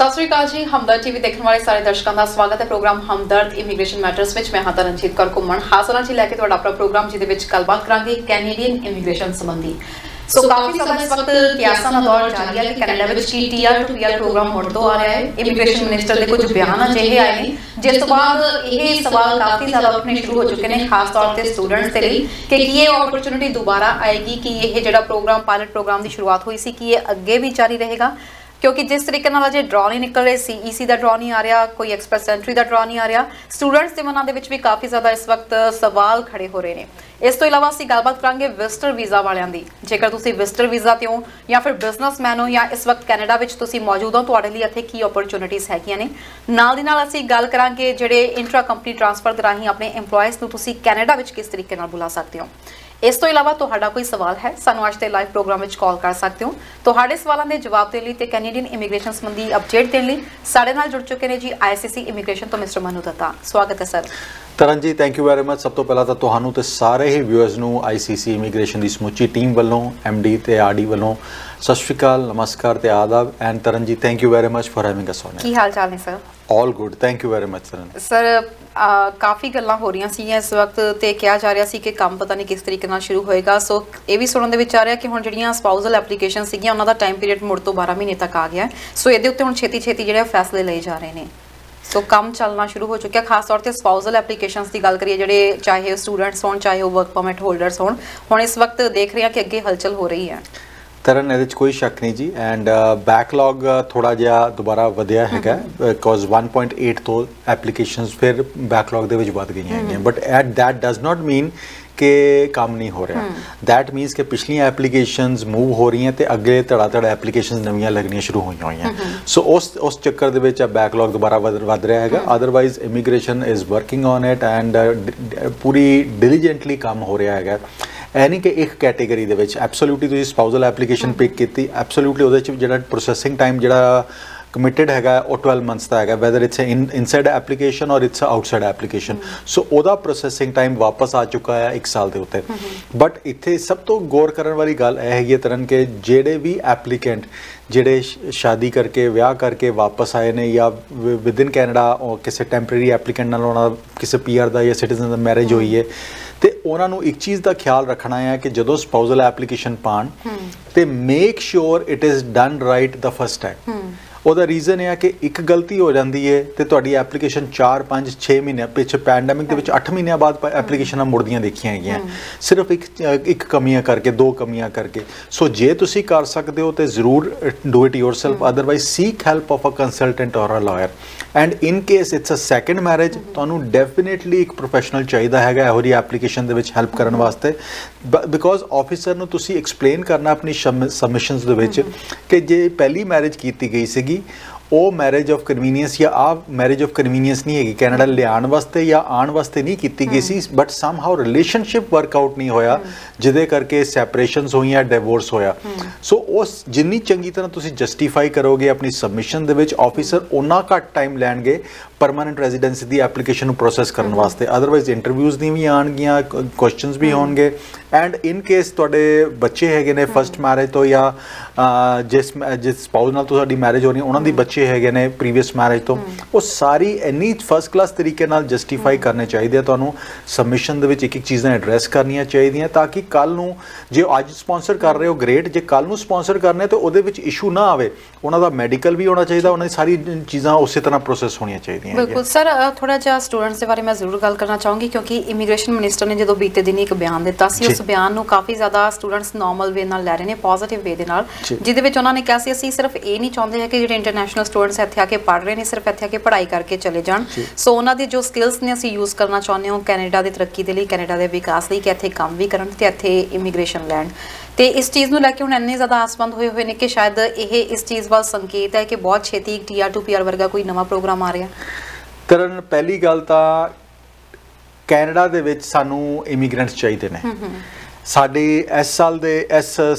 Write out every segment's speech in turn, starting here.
सत श्री अकाल जी। हमदर्द टीवी देखने वाले सारे दर्शकों का स्वागत है प्रोग्राम हमदर्द इमीग्रेशन मैटर्स में। मैं हाँ तरनजीत कौर घुम्मन हासिल जी लैके तुहाडा अपना प्रोग्राम जिहदे विच गलबात करांगे कैनेडियन इमीग्रेशन संबंधी। सो काफी समय इस वक्त कियासा दा दौर जारी है कि कनाडा विच की टीआर टू पीआर प्रोग्राम होण तो आ रहा है। इमीग्रेशन मिनिस्टर दे कुछ बयान अजिहे आए ने जिस तो बाद यह सवाल काफी ज्यादा उठने शुरू हो चुके हैं, खास तौर पर स्टूडेंट्स के लिए कि ये अपॉर्चुनिटी दोबारा आएगी कि यह जो प्रोग्राम पायलट प्रोग्राम की शुरुआत हुई सी कि ये अगे भी जारी रहेगा, क्योंकि जिस तरीके अजे ड्रॉ नहीं निकल रहे, सीईसी का ड्रॉ नहीं आ रहा, कोई एक्सप्रैस एंट्री का ड्रॉ नहीं आ रहा, स्टूडेंट्स के मनां दे विच भी काफ़ी ज़्यादा इस वक्त सवाल खड़े हो रहे हैं। इस तो इलावा असीं गलबात करांगे विजिटर वीज़ा वालियां दी। जेकर तुसीं विजिटर वीज़ा ते हो या फिर बिजनेसमैन हो या इस वक्त कैनेडा विच तुसीं मौजूद हो, तुहाडे लई इत्थे की अपॉर्चुनिटीज़ हैगियां ने। नाल दी नाल असीं गल करांगे जिहड़े इंट्रा कंपनी ट्रांसफर दे राहीं अपने एम्पलॉयज़ नूं तुसीं कैनेडा विच किस तरीके नाल बुला सकते हो। इस तो इलावा तुहाडा कोई सवाल है सानू अज दे लाइव प्रोग्राम में कॉल कर सकते हो। तुहाडे सवालों के जवाब देने लई ते कैनेडियन इमीग्रेशन संबंधी अपडेट देने लई साडे नाल जुड़ चुके हैं जी आईसीसी इमीग्रेशन तो मिस्टर मनु दत्ता। स्वागत है sir. Taran ji thank you very much. सब तो पहला तो तुहानू ते सारे ही व्यूअर्स नू आईसीसी इमीग्रेशन की समूची टीम वालों एमडी ते आरडी वालों सत श्री अकाल, नमस्कार ते आदाब। And Taran ji thank you very much for having us on. की हाल चाल है sir? All good, thank you very much Taran. Sir काफ़ी गल्लां हो रही सी इस वक्त तो कहा जा रहा सी कि काम पता नहीं किस तरीके शुरू होएगा। सो ये भी सुनने विच आ रहा कि हुण जिहड़ियां स्पाउजल एप्लीकेशन सीगियां उन्हां दा टाइम पीरियड मुड़ तो 12 महीने तक आ गया। सो ये उत्ते हुण छेती छेती जिहड़े फैसले लए जा रहे हैं। सो काम चलना शुरू हो चुका, खास तौर पर स्पाउजल एप्लीकेशनस की गल करिए जिहड़े चाहे स्टूडेंट्स होण चाहे वर्क परमिट होल्डर्स होण, हुण इस वक्त देख रहे हैं कि अगे हलचल हो रही है। तरन ये कोई शक नहीं जी। एंड बैकलॉग थोड़ा जिहा दोबारा वधिया हैगा बिकॉज 1.8 तो एप्लीकेशनस फिर बैकलॉग दे विच वध गईयां हैगियां, but at that does not mean कि काम नहीं हो रहा। दैट मीनस कि पिछलियां एप्लीकेशनस मूव हो रही हैं तो अगे धड़ा एप्लीकेशनस नवीं लगनियां शुरू हुई हुई हैं। सो उस चक्कर दे विच बैकलॉग दोबारा वध रहा है। Otherwise immigration is working on it and पूरी डिलीजेंटली काम हो रहा है। ऐ नहीं कि एक कैटेगरी दे विच एब्सोल्यूटली तुसीं स्पाउजल एप्लीकेशन पिक की, एब्सोल्यूटली उहदे च जिहड़ा प्रोसैसिंग टाइम जिहड़ा कमिटेड हैगा वो 12 मंथ्स का है, वैदर इट्स इनसाइड एप्लीकेशन और इट्स आउटसाइड एप्लीकेशन। सो ओदा प्रोसैसिंग टाइम वापस आ चुका है 1 साल के उत्ते। बट इत्थे सब तो गौर करने वाली गल यह हैगी तरन के जेडे भी एप्लीकेंट जेडे शादी करके विआह करके वापस आए ने या विद इन कैनेडा किसी टैंपरेरी एप्लीकेंट नाल उन्हां किसी पीआर दा या सिटीजन दा मैरिज हुई है तो उन्होंने एक चीज़ का ख्याल रखना है कि जो स्पाउजल एप्लीकेशन पान तो make sure it is done right the first time. ਉਹਦਾ ਰੀਜ਼ਨ ਇਹ ਆ ਕਿ ਇੱਕ ਗਲਤੀ ਹੋ ਜਾਂਦੀ ਹੈ ਤੇ ਤੁਹਾਡੀ ਐਪਲੀਕੇਸ਼ਨ 4 5 6 ਮਹੀਨੇ ਪਿੱਛੇ ਪੈਂਡੈਮਿਕ ਦੇ ਵਿੱਚ 8 ਮਹੀਨਿਆਂ ਬਾਅਦ ਐਪਲੀਕੇਸ਼ਨਾਂ ਮੁੜਦੀਆਂ ਦੇਖੀਆਂ ਹੈਗੀਆਂ ਸਿਰਫ ਇੱਕ ਕਮੀਆਂ ਕਰਕੇ, 2 ਕਮੀਆਂ ਕਰਕੇ। ਸੋ ਜੇ ਤੁਸੀਂ ਕਰ ਸਕਦੇ ਹੋ ਤੇ ਜ਼ਰੂਰ do it yourself, otherwise seek help of a consultant or a lawyer. And in case it's a second marriage ਤੁਹਾਨੂੰ ਡੈਫੀਨੇਟਲੀ ਇੱਕ ਪ੍ਰੋਫੈਸ਼ਨਲ ਚਾਹੀਦਾ ਹੈਗਾ ਇਹੋ ਜਿਹੀ ਐਪਲੀਕੇਸ਼ਨ ਦੇ ਵਿੱਚ ਹੈਲਪ ਕਰਨ ਵਾਸਤੇ, ਬਿਕੋਜ਼ ਆਫਿਸਰ ਨੂੰ ਤੁਸੀਂ ਐਕਸਪਲੇਨ ਕਰਨਾ ਆਪਣੀ ਸਬਮਿਸ਼ਨਸ ਦੇ ਵਿੱਚ ਕਿ ਜੇ ਪਹਿਲੀ ਮੈਰਿਜ ਕੀਤੀ ਗਈ ਸੀਗੀ ਉਹ मैरिज ऑफ कन्वीनियंस या आ मैरिज ऑफ कन्वीनियंस नहीं है कैनेडा लियाण वास्ते या आण वास्ते नहीं की गई सी, but somehow relationship work out नहीं होया जिदे करके सैपरेशनस हुई या डिवोर्स होया। सो उस जिन्नी चंगी तरह तुसी जस्टिफाई करोगे अपनी सबमिशन दे विच ऑफिसर उन्ना घट टाइम लैणगे परमानेंट रेजिडेंसी की एप्लीकेशन प्रोसैस करने वास्ते। अदरवाइज इंटरव्यूज़ नहीं भी आएगियां, क्वेश्चनस भी होणगे। एंड इन केस तुहाडे बच्चे हैगे ने फर्स्ट मैरिज तो या जिस स्पाउस नाल तुहाडी मैरिज हो रही उन्हां दी बच्चे हैगे ने प्रीवियस मैरिज तो वो सारी इन्नी फर्स्ट क्लास तरीके नाल जस्टिफाई करने चाहिए। तुहानूं सबमिशन दे विच एक चीज़ां एड्रैस करनियां चाहिए ताकि कल नूं जे अज स्पॉन्सर कर रहे हो ग्रेट, जे कल नूं स्पॉन्सर करने तो उहदे विच इशू ना आवे। उन्हां दा मैडिकल भी होना चाहिए, उन्हां दी सारी चीज़ां उस तरह प्रोसैस होनियां चाहिए। बिल्कुल सर, थोड़ा जिहा स्टूडेंट्स के बारे में जरूर गल करना चाहूँगी क्योंकि इमीग्रेशन मिनिस्टर ने जो बीते दिन एक बयान दिता सी, उस बयान नूं काफ़ी ज़्यादा स्टूडेंट्स नॉर्मल वे नाल लै रहे हैं, पॉजिटिव वे दे नाल, जिहदे विच उन्होंने कहा सी असीं सिर्फ ये नहीं चाहते हैं कि जिहड़े इंटरनेशनल स्टूडेंट्स इत्थे आके पढ़ रहे हैं सिर्फ इत्थे आके पढ़ाई करके चले जाण। सो उन्हां दी जो स्किल्स ने असीं यूज़ करना चाहुंदे हो कैनेडा दी तरक्की दे लई, कैनेडा दे विकास लई कि इत्थे काम भी करन ते इत्थे इमीग्रेशन लैण। तो इस चीज़ को लैके हुण इन्ने ज़्यादा आसमंद होए हुए हैं कि शायद ये इस चीज़ वाल संकेत है कि बहुत छेती टीआर टू पीआर वर्गा कोई नवा प्रोग्राम आ रहा। तरन पहली गल तां कैनेडा दे विच सानूं इमीग्रेंट्स चाहिए ने। साडे इस साल दे इस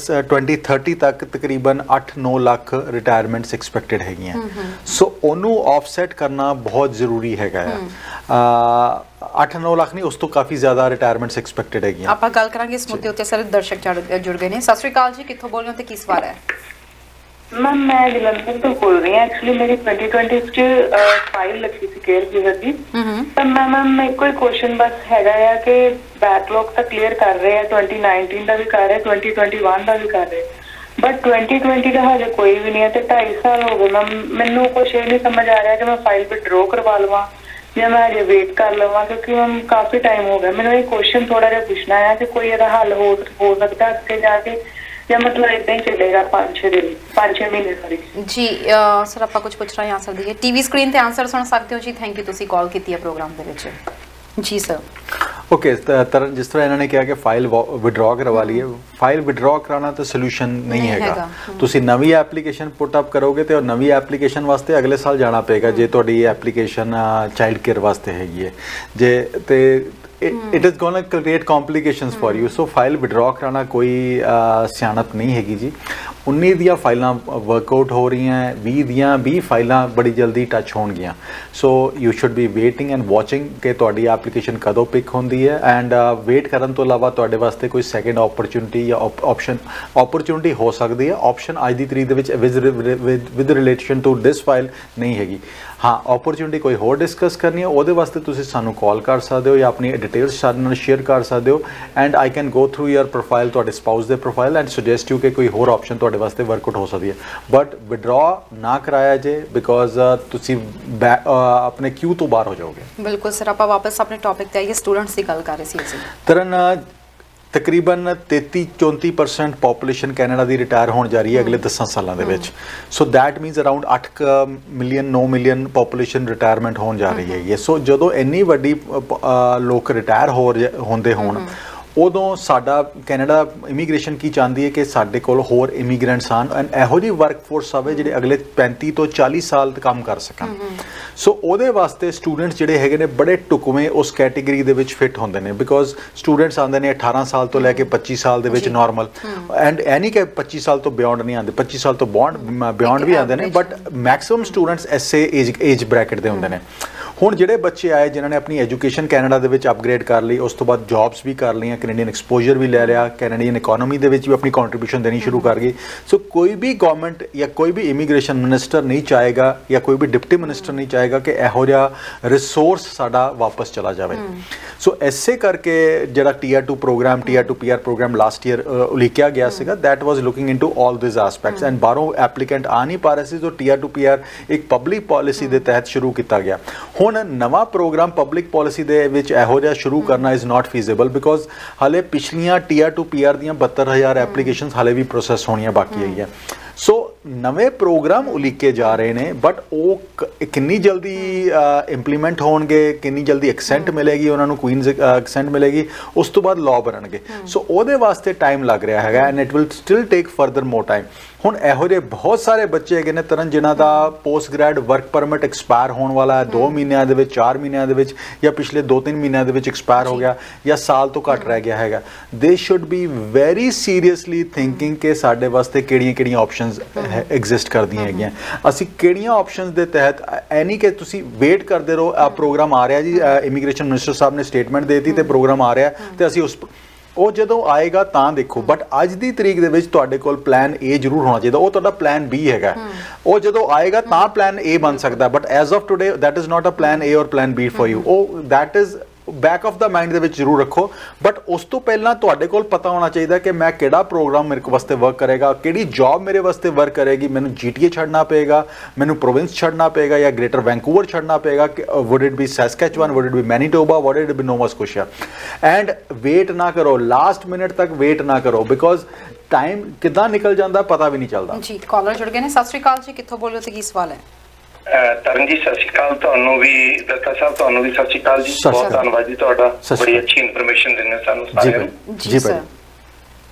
2030 तक तकरीबन 8-9 लाख रिटायरमेंट्स एक्सपैक्टेड हैगियां। सो उन्होंने ऑफसैट करना बहुत जरूरी हैगा। 8-9 लाख नहीं, उस तो काफ़ी ज़्यादा रिटायरमेंट्स एक्सपैक्टेड हैगियां। आपां गल करांगे इस मुद्दे उत्ते सारे दर्शक जुड़ गए ने। सत श्री अकाल जी, कित्थों बोल रहे हो ते की सवाल है? मैम मैं जलंधर तो बोल रही हूँ। एक्चुअली मेरी 2020 च फाइल लगी थी केयर गिवर की। पर मैम मेरे को क्वेश्चन बस हैगा है कि बैकलॉग तो क्लियर कर रहे हैं, 2019 का भी कर रहे हैं, 2021 का भी कर रहे हैं, बट 2020 का हजे कोई भी नहीं है। तो 2.5 साल हो गए मैम, मैनू कुछ ये नहीं समझ आ रहा कि मैं फाइल विड्रॉ करवा लवा या मैं अजे वेट कर लवा, क्योंकि मैम काफी टाइम हो गया। मैंने ये क्वेश्चन थोड़ा जिहा पूछना है कि कोई ਇਹਦਾ हल हो सकता है अगे जाके, या मतलब इदा ही चलेगा 5-6 महीने सॉरी जी। सर ਆਪਾਂ ਕੁਝ ਪੁੱਛਣਾ ਆਨਸਰ ਦਈਏ। ਟੀਵੀ ਸਕਰੀਨ ਤੇ ਆਨਸਰ ਸੁਣ ਸਕਦੇ ਹੋ ਜੀ। ਥੈਂਕ ਯੂ ਤੁਸੀਂ ਕਾਲ ਕੀਤੀ ਹੈ ਪ੍ਰੋਗਰਾਮ ਦੇ ਵਿੱਚ ਜੀ ਸਰ। ओके तरन, जिस तरह इन्होंने कहा कि फाइल विड्रॉ करवा ली है, फाइल विड्रॉ कराना तो सोल्यूशन नहीं हैगा। तुसी नवी एप्लीकेशन पुट अप करोगे तो नवी एप्लीकेशन वास्ते अगले साल जाना पेगा जे तुहाडी एप्लीकेशन चाइल्ड केयर वास्ते हैगी है जे ते it is gonna create complications for you. So file withdraw कराना कोई सियाणप नहीं हैगी जी। 19 दियाँ फाइलां वर्कआउट हो रही हैं, 20 दियाँ भी फाइलां बड़ी जल्दी टच होणगियां। So you should be waiting and watching कि तुहाडी एप्लीकेशन कदों पिक होंदी है। एंड वेट करन तो इलावा तुहाडे वास्ते कोई सैकेंड अपॉर्चुनिटी या अपॉर्चुनिटी हो सकती है। ऑप्शन अज दी तरीक दे विच with relation to this file नहीं हैगी। हाँ, अपॉर्चुनिटी कोई होर डिस्कस करनी है ਉਹਦੇ ਵਾਸਤੇ ਤੁਸੀਂ ਸਾਨੂੰ ਕਾਲ ਕਰ ਸਕਦੇ ਹੋ ਜਾਂ ਆਪਣੀ ਡਿਟੇਲਸ ਸਾਡੇ ਨਾਲ ਸ਼ੇਅਰ ਕਰ ਸਕਦੇ ਹੋ। And I can go through your profile, ਤੁਹਾਡੇ ਸਪਾਊਸ ਦੇ ਪ੍ਰੋਫਾਈਲ, ਐਂਡ ਸੁਜੈਸਟ ਯੂ ਕਿ ਕੋਈ ਹੋਰ ਆਪਸ਼ਨ ਤੁਹਾਡੇ ਵਾਸਤੇ ਵਰਕਆਊਟ ਹੋ ਸਕਦੀ ਹੈ। ਬਟ ਵਿਡਰਾ ਨਾ ਕਰਾਇਆ ਜੇ ਬਿਕੋਜ਼ ਤੁਸੀਂ ਆਪਣੇ ਕਿਊ ਤੋਂ ਬਾਹਰ ਹੋ ਜਾਓਗੇ। ਬਿਲਕੁਲ ਸਰ, ਆਪਾਂ ਵਾਪਸ ਆਪਣੇ ਟੌਪਿਕ ਤੇ ਆਈਏ। ਸਟੂਡੈਂਟਸ ਦੀ ਗੱਲ ਕਰ ਰਹੇ ਸੀ ਅਸੀਂ। ਤਰਨ तकरीबन 33-34% पॉपूलेशन कैनेडा की रिटायर होने जा रही है अगले 10 सालों के। So that मीनस around 8 million 9 million population retirement होने जा रही है ये। सो जो इन्नी वड्डी लोग रिटायर होंदे होण उदों साडा कैनेडा इमीग्रेशन की चाहती है कि साडे कोल होर इमीग्रेंट्स आन एंड इहो जी वर्कफोर्स आवे जिहड़े अगले 35 तो 40 साल काम कर सकन। सो उहदे वास्ते स्टूडेंट्स जिहड़े हैगे ने बड़े टुकवें उस कैटेगरी दे विच फिट होंदे ने। बिकॉज स्टूडेंट्स आंदे ने 18 साल तो लैके 25 साल दे विच नॉर्मल, एंड ऐ नहीं कि 25 साल तो बियॉन्ड नहीं आंदे, 25 साल तो बियॉन्ड भी आंदे ने, बट मैक्सिमम स्टूडेंट्स ऐसे एज ब्रैकेट दे हुंदे ने। ਹੁਣ ਜਿਹੜੇ ਬੱਚੇ ਆਏ ਜਿਨ੍ਹਾਂ ਨੇ ਆਪਣੀ ਐਜੂਕੇਸ਼ਨ ਕੈਨੇਡਾ ਦੇ ਵਿੱਚ ਅਪਗ੍ਰੇਡ ਕਰ ਲਈ, ਉਸ ਤੋਂ ਬਾਅਦ ਜੌਬਸ ਵੀ ਕਰ ਲਈਆਂ, ਕੈਨੇਡੀਅਨ ਐਕਸਪੋਜ਼ਰ ਵੀ ਲੈ ਲਿਆ, ਕੈਨੇਡੀਅਨ ਇਕਨੋਮੀ ਦੇ ਵਿੱਚ ਵੀ ਆਪਣੀ ਕੰਟਰੀਬਿਊਸ਼ਨ ਦੇਣੀ ਸ਼ੁਰੂ ਕਰ ਗਈ। ਸੋ ਕੋਈ ਵੀ ਗਵਰਨਮੈਂਟ ਜਾਂ ਕੋਈ ਵੀ ਇਮੀਗ੍ਰੇਸ਼ਨ ਮਿਨਿਸਟਰ ਨਹੀਂ ਚਾਹੇਗਾ ਜਾਂ ਕੋਈ ਵੀ ਡਿਪਟੀ ਮਿਨਿਸਟਰ ਨਹੀਂ ਚਾਹੇਗਾ ਕਿ ਇਹੋ ਜਿਹਾ ਰਿਸੋਰਸ ਸਾਡਾ ਵਾਪਸ ਚਲਾ ਜਾਵੇ। ਸੋ ਐਸੇ ਕਰਕੇ ਜਿਹੜਾ Tier 2 programme, Tier 2 PR programme last year ਉਲੀਕਿਆ ਗਿਆ ਸੀਗਾ, that was looking into all this aspects. And ਬਾਹਰੋਂ ਐਪਲੀਕੈਂਟ ਆ ਨਹੀਂ ਪਾ ਰਹੇ ਸੀ। ਸੋ Tier 2 PR ਇੱਕ ਪਬਲਿਕ ਪਾਲਿਸੀ ਦੇ ਤਹਿਤ ਸ਼ੁਰੂ ਕੀਤਾ ਗਿਆ। ਹੁਣ ਨਵਾਂ प्रोग्राम पब्लिक पॉलिसी दे विच इहो जिहा शुरू करना इज़ नॉट फीजिबल बिकॉज हाले पिछलियां Tier 2 PR दियां 72,000 एप्लीकेशनस हाले भी प्रोसैस होनियां बाकी है। सो नवे प्रोग्राम उलीके जा रहे हैं, बट वो कितनी जल्दी इंप्लीमेंट होणगे, कितनी जल्दी एक्सेंट मिलेगी उन्होंने, क्वीनस एक्सेंट मिलेगी, उस तो बाद लॉ बनणगे। सो ਉਹਦੇ ਵਾਸਤੇ टाइम लग रहा है and it will still take further more time. ਹੁਣ ਇਹੋ ਜਿਹੇ ਬਹੁਤ ਸਾਰੇ ਬੱਚੇ ਹੈਗੇ ਨੇ ਤਰਨ ਜਿਨ੍ਹਾਂ ਦਾ post grad work permit expire ਹੋਣ ਵਾਲਾ ਹੈ 2 ਮਹੀਨਿਆਂ ਦੇ ਵਿੱਚ, 4 ਮਹੀਨਿਆਂ ਦੇ ਵਿੱਚ, ਜਾਂ ਪਿਛਲੇ 2-3 ਮਹੀਨਿਆਂ ਦੇ ਵਿੱਚ ਐਕਸਪਾਇਰ ਹੋ ਗਿਆ ਜਾਂ ਸਾਲ ਤੋਂ ਘੱਟ ਰਹਿ ਗਿਆ ਹੈਗਾ। ਦੇ should be very seriously thinking ਕਿ ਸਾਡੇ ਵਾਸਤੇ ਕਿਹੜੀਆਂ ਆਪਸ਼ਨਸ ਐਗਜ਼ਿਸਟ ਕਰਦੀਆਂ ਹੈਗੀਆਂ। ਅਸੀਂ ਕਿਹੜੀਆਂ ਆਪਸ਼ਨਸ ਦੇ ਤਹਿਤ ਐ ਨਹੀਂ ਕਿ ਤੁਸੀਂ ਵੇਟ ਕਰਦੇ ਰਹੋ ਆ ਪ੍ਰੋਗਰਾਮ ਆ ਰਿਹਾ ਜੀ, ਇਮੀਗ੍ਰੇਸ਼ਨ ਮਿਨਿਸਟਰ ਸਾਹਿਬ ਨੇ ਸਟੇਟਮੈਂਟ ਦੇ ਦਿੱਤੀ ਤੇ ਪ੍ਰੋਗਰਾਮ ਆ ਰਿਹਾ ਤੇ ਅਸੀਂ ਉਸ ਉਹ ਜਦੋਂ ਆਏਗਾ ਤਾਂ ਦੇਖੋ। ਬਟ ਅੱਜ ਦੀ ਤਰੀਕ ਦੇ ਵਿੱਚ ਤੁਹਾਡੇ ਕੋਲ ਪਲਾਨ ਏ ਜ਼ਰੂਰ ਹੋਣਾ ਚਾਹੀਦਾ। ਉਹ ਤੁਹਾਡਾ ਪਲਾਨ ਬੀ ਹੈਗਾ, ਉਹ ਜਦੋਂ ਆਏਗਾ ਤਾਂ ਪਲਾਨ ਏ ਬਣ ਸਕਦਾ। But as of today that is not a plan A or plan B for you. ਉਹ that is back of the mind ਦੇ ਵਿੱਚ ਜ਼ਰੂਰ ਰੱਖੋ। ਬਟ ਉਸ ਤੋਂ ਪਹਿਲਾਂ ਤੁਹਾਡੇ ਕੋਲ ਪਤਾ ਹੋਣਾ ਚਾਹੀਦਾ ਕਿ ਮੈਂ ਕਿਹੜਾ ਪ੍ਰੋਗਰਾਮ ਮੇਰੇ ਵਾਸਤੇ ਵਰਕ ਕਰੇਗਾ, ਕਿਹੜੀ ਜੌਬ ਮੇਰੇ ਵਾਸਤੇ ਵਰਕ ਕਰੇਗੀ। ਮੈਨੂੰ GTA ਛੱਡਣਾ ਪਏਗਾ, ਮੈਨੂੰ ਪ੍ਰੋਵਿੰਸ ਛੱਡਣਾ ਪਏਗਾ ਜਾਂ ਗ੍ਰੇਟਰ ਵੈਂਕੂਵਰ ਛੱਡਣਾ ਪਏਗਾ। Would it be Saskatchewan, would it be Manitoba, would it be Nova Scotia. And wait ਨਾ ਕਰੋ, ਲਾਸਟ ਮਿੰਟ ਤੱਕ ਵੇਟ ਨਾ ਕਰੋ ਬਿਕੋਜ਼ ਟਾਈਮ ਕਿੱਦਾਂ ਨਿਕਲ ਜਾਂਦਾ ਪਤਾ ਵੀ ਨਹੀਂ ਚੱਲਦਾ। ਜੀ ਕਾਲਰ ਜੁੜ ਗਏ ਨੇ। ਸਤਿ ਸ਼੍ਰੀ ਅਕਾਲ ਜੀ, ਕਿੱਥੋਂ ਬੋਲ ਰਹੇ ਹੋ ਤੇ ਕੀ ਸਵਾਲ ਹੈ? ਤਰਨ ਜੀ ਸਤਿ ਸ਼੍ਰੀ ਅਕਾਲ। ਤੁਹਾਨੂੰ ਵੀ ਦੱਤਾ ਸਾਹਿਬ, ਤੁਹਾਨੂੰ ਵੀ ਸਤਿ ਸ਼੍ਰੀ ਅਕਾਲ ਜੀ। ਬਹੁਤ ਧੰਨਵਾਦ ਜੀ ਤੁਹਾਡਾ, ਬੜੀ ਅੱਛੀ ਇਨਫੋਰਮੇਸ਼ਨ ਦਿੰਦੇ ਸਾਨੂੰ ਸਾਰਿਆਂ ਨੂੰ। ਜੀ ਸਰ।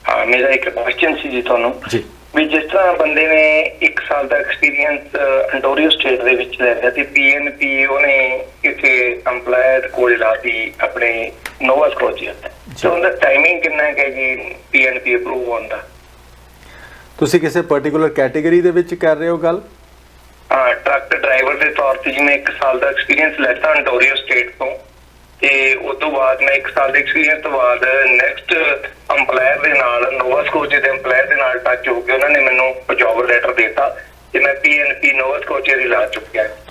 ਹਾਂ, ਮੇਰਾ ਇੱਕ ਕੁਐਸਚਨ ਸੀ ਜੀ ਤੁਹਾਨੂੰ ਵੀ ਜਿਸ ਤਰ੍ਹਾਂ ਬੰਦੇ ਨੇ 1 ਸਾਲ ਦਾ ਐਕਸਪੀਰੀਅੰਸ ਅੰਟੋਰੀਓ ਸਟੇਟ ਦੇ ਵਿੱਚ ਲੈ ਲਿਆ ਤੇ PNP ਉਹਨੇ ਇੱਥੇ ਅੰਪਲਾਇਰ ਕੋਲ ਲਾਤੀ ਆਪਣੇ ਨੋਵਾ ਸਕੋਸ਼ੀਆ, ਤੇ ਉਹਦਾ ਟਾਈਮਿੰਗ ਕਿੰਨਾ ਹੈ ਜੀ PNP ਅਪਰੂਵ ਹੋਣ ਦਾ? ਤੁਸੀਂ ਕਿਸੇ ਪਾਰਟਿਕੂਲਰ ਕੈਟੇਗਰੀ ਦੇ ਵਿੱਚ ਕਰ ਰਹੇ ਹੋ ਗੱਲ? ਟਰੱਕ ਡਰਾਈਵਰ ਦੇ ਤੌਰ ਤੇ ਜੀ ਮੈਂ 1 ਸਾਲ ਦਾ ਐਕਸਪੀਰੀਅੰਸ ਲੈਤਾ ਅੰਟੋਰੀਓ ਸਟੇਟ ਤੋਂ, ਤੇ ਉਸ ਤੋਂ ਬਾਅਦ ਮੈਂ 1 ਸਾਲ ਦੇ ਐਕਸਪੀਰੀਅੰਸ ਤੋਂ ਬਾਅਦ ਨੈਕਸਟ ਅੰਪਲਾਇਰ ਦੇ ਨਾਲ, ਨੋਵਾ ਸਕੋਸ਼ੀਆ ਦੇ ਅੰਪਲਾਇਰ ਦੇ ਨਾਲ ਟੱਚ ਹੋ ਕੇ ਉਹਨਾਂ ਨੇ ਮੈਨੂੰ ਜੌਬ ਲੈਟਰ ਦਿੱਤਾ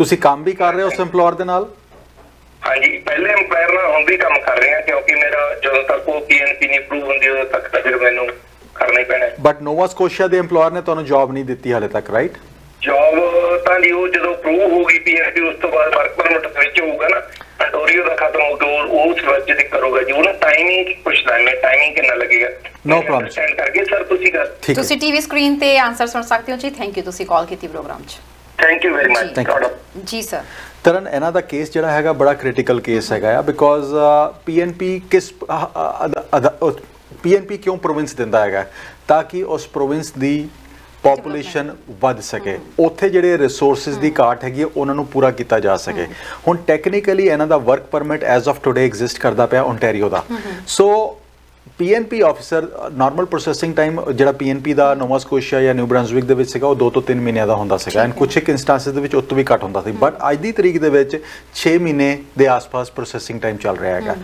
ਤੁਸੀਂ ਕੰਮ ਵੀ ਕਰ ਰਹੇ ਹੋ ਉਸ EMPLOYER ਦੇ ਨਾਲ? ਹਾਂਜੀ, ਪਹਿਲੇ EMPLOYER ਨਾਲ ਹੁਣ ਵੀ ਕੰਮ ਕਰ ਰਹੇ ਹਾਂ, ਕਿਉਂਕਿ ਮੇਰਾ ਜਦੋਂ ਤੱਕ ਉਹ PNP ਨਹੀਂ ਅਪਰੂਵ ਹੁੰਦੀ ਉਦੋਂ ਤੱਕ ਤਾਂ ਫਿਰ ਮੈਨੂੰ ਕਰਨਾ ਹੀ ਪੈਣਾ। ਬਟ ਨੋਵਾ ਸਕੋਸ਼ੀਆ ਦੇ EMPLOYER ਨੇ ਤੁਹਾਨੂੰ ਜੌਬ ਨਹੀਂ ਦਿੱਤੀ ਹਾਲੇ ਤੱਕ, ਰਾਈਟ? ਜੌਬ ਤਾਂ ਜੀ ਉਹ ਜਦੋਂ ਅਪਰੂਵ ਹੋ ਗਈ PNP ਉਸ ਤੋਂ ਬਾਅਦ ਵਰਕ ਪਰਮਿਟ ਸਵਿਚ ਹੋਊਗਾ ਨਾ, ਅੰਟੋਰੀਓ ਦਾ ਖਤਮ ਹੋ ਗਿਆ, ਉਹ ਸਵਿਚ ਤੇ ਕਰੋਗਾ ਜੀ। ਉਹਨਾਂ ਟਾਈਮਿੰਗ ਪੁੱਛਦਾ ਮੈਂ, ਟਾਈਮਿੰਗ ਕਿੰਨਾ ਲੱਗੇਗਾ? ਨੋ ਪ੍ਰੋਬਲਮ, ਸੈਂਡ ਕਰਕੇ ਸਰ ਤੁਸੀਂ ਕਰ। ਤੁਸੀਂ ਟੀਵੀ ਸਕਰੀਨ ਤੇ ਆਨਸਰ ਸੁਣ ਸਕਦੇ ਹੋ ਜੀ। ਥੈਂਕ ਯੂ, ਤੁਸੀਂ ਕਾਲ ਕੀਤੀ ਪ੍ਰੋਗਰਾਮ 'ਚ। ਥੈਂਕ ਯੂ ਵੈਰੀ ਮਚ ਜੀ ਸਰ। ਤਰਨ, ਇਹਨਾਂ ਦਾ ਕੇਸ ਜਿਹੜਾ ਹੈਗਾ ਬੜਾ ਕ੍ਰਿਟੀਕਲ ਕੇਸ ਹੈਗਾ ਆ, ਬਿਕੋਜ਼ PNP PNP ਕਿਉਂ ਪ੍ਰੋਵਿੰਸ ਦਿੰਦਾ ਹੈਗਾ? ਤਾਂ ਕਿ ਉਸ ਪ੍ਰੋਵਿੰਸ ਦੀ ਪੋਪੂਲੇਸ਼ਨ ਵੱਧ ਸਕੇ, ਉੱਥੇ ਜਿਹੜੇ ਰਿਸੋਰਸਿਸ ਦੀ ਘਾਟ ਹੈਗੀ ਉਹਨਾਂ ਨੂੰ ਪੂਰਾ ਕੀਤਾ ਜਾ ਸਕੇ। ਹੁਣ ਟੈਕਨੀਕਲੀ ਇਹਨਾਂ ਦਾ work permit as of today exist ਕਰਦਾ ਪਿਆ ਓਨਟਾਰੀਓ ਦਾ। So PNP officer normal processing time ਜਿਹੜਾ PNP ਦਾ ਨੋਵਾ ਸਕੋਸ਼ੀਆ ਜਾਂ ਨਿਊ ਬ੍ਰੰਸਵਿਕ ਦੇ ਵਿੱਚ ਸੀਗਾ ਉਹ 2 ਤੋਂ 3 ਮਹੀਨਿਆਂ ਦਾ ਹੁੰਦਾ ਸੀਗਾ, ਐਂਡ ਕੁਝ ਇੱਕ ਇੰਸਟੈਂਸਿਸ ਦੇ ਵਿੱਚ ਉਸ ਤੋਂ ਵੀ ਘੱਟ ਹੁੰਦਾ ਸੀ। ਬਟ ਅੱਜ ਦੀ ਤਰੀਕ ਦੇ ਵਿੱਚ 6 ਮਹੀਨੇ ਦੇ ਆਸ-ਪਾਸ ਪ੍ਰੋਸੈਸਿੰਗ ਟਾਈਮ ਚੱਲ ਰਿਹਾ ਹੈਗਾ।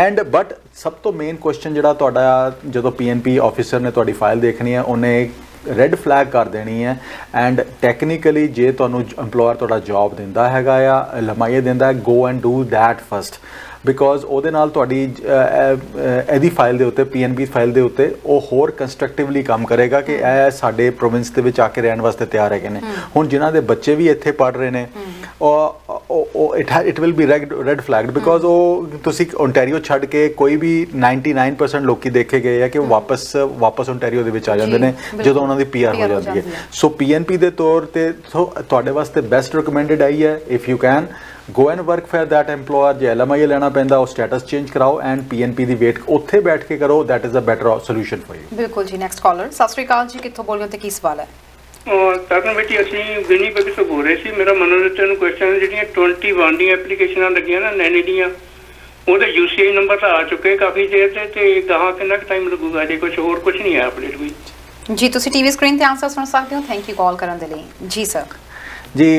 ਐਂਡ ਬਟ ਸਭ ਤੋਂ ਮੇਨ ਕੁਐਸਚਨ ਜਿਹੜਾ ਤੁਹਾਡਾ ਜਦੋਂ PNP ਆਫਿਸਰ ਨੇ ਤੁਹਾਡੀ ਫਾਈਲ ਦੇਖਣੀ ਹੈ, ਉਹਨੇ ਰੈੱਡ ਫਲੈਗ ਕਰ ਦੇਣੀ ਹੈ। ਐਂਡ ਟੈਕਨੀਕਲੀ ਜੇ ਤੁਹਾਨੂੰ EMPLOYER ਤੁਹਾਡਾ ਜੌਬ ਦਿੰਦਾ ਹੈਗਾ ਆ, LMIA ਦਿੰਦਾ ਹੈ, go and do that first, because ਉਹਦੇ ਨਾਲ ਤੁਹਾਡੀ ਇਹਦੀ ਫਾਈਲ ਦੇ ਉੱਤੇ PNB ਫਾਈਲ ਦੇ ਉੱਤੇ ਉਹ ਹੋਰ ਕੰਸਟਰਕਟਿਵਲੀ ਕੰਮ ਕਰੇਗਾ ਕਿ ਇਹ ਸਾਡੇ ਪ੍ਰੋਵਿੰਸ ਦੇ ਵਿੱਚ ਆ ਕੇ ਰਹਿਣ ਵਾਸਤੇ ਤਿਆਰ ਹੈਗੇ ਨੇ। ਹੁਣ ਜਿਨ੍ਹਾਂ ਦੇ ਬੱਚੇ ਵੀ ਇੱਥੇ ਪੜ੍ਹ ਰਹੇ ਨੇ, it will be red flagged, because ਉਹ ਤੁਸੀਂ ਓਨਟਾਰੀਓ ਛੱਡ ਕੇ ਕੋਈ ਵੀ 99% ਲੋਕੀ ਦੇਖੇ ਗਏ ਆ ਕਿ ਵਾਪਸ ਓਨਟਾਰੀਓ ਦੇ ਵਿੱਚ ਆ ਜਾਂਦੇ ਨੇ ਜਦੋਂ ਉਹਨਾਂ ਦੀ PR ਹੋ ਜਾਂਦੀ ਹੈ। ਸੋ PNP ਦੇ ਤੌਰ ਤੇ ਤੁਹਾਡੇ ਵਾਸਤੇ ਬੈਸਟ ਰਿਕਮੈਂਡਡ ਆਈ ਹੈ, if you can go and work for that employer। ਜੇ LMIA ਲੈਣਾ ਪੈਂਦਾ ਉਹ ਸਟੇਟਸ ਚੇਂਜ ਕਰਾਓ ਐਂਡ PNP ਦੀ ਵੇਟ ਉੱਥੇ ਬੈਠ ਕੇ ਕਰੋ, that is a better solution for you। ਬਿਲਕੁਲ ਜੀ। Next caller. ਸਤਿ ਸ਼੍ਰੀ ਅਕਾਲ ਜੀ, ਕਿੱਥੋਂ ਬੋਲ ਰਹੇ ਹੋ ਤੇ ਕੀ ਸਵਾਲ ਹੈ? ਤਰਨ ਬੇਟੀ, ਅਸੀਂ ਵਿਨੀਪੈਗ ਤੋਂ ਬੋਲ ਰਹੇ ਸੀ। ਮੇਰਾ ਮਨੋਰੰਜਨ ਕੁਐਸਚਨ, ਜਿਹੜੀਆਂ 21 ਦੀਆਂ ਐਪਲੀਕੇਸ਼ਨਾਂ ਲੱਗੀਆਂ ਨਾ ਨੈਨੀ ਦੀਆਂ, ਉਹਦੇ UCI ਨੰਬਰ ਤਾਂ ਆ ਚੁੱਕੇ ਕਾਫੀ ਦੇਰ ਤੇ ਗਾਹਾਂ ਕਿੰਨਾ ਕੁ ਟਾਈਮ ਲੱਗੂਗਾ? ਜੇ ਕੁਝ ਹੋਰ ਕੁਝ ਨਹੀਂ ਹੈ ਅਪਡੇਟ ਕੋਈ? ਜੀ ਤੁਸੀਂ ਟੀਵੀ ਸਕਰੀਨ ਤੇ ਆਨਸਰ ਸੁਣ ਸਕਦੇ ਹੋ। ਥੈਂਕ ਯੂ ਕਾਲ ਕਰਨ ਦੇ ਲਈ। ਜੀ ਸਰ। ਜੀ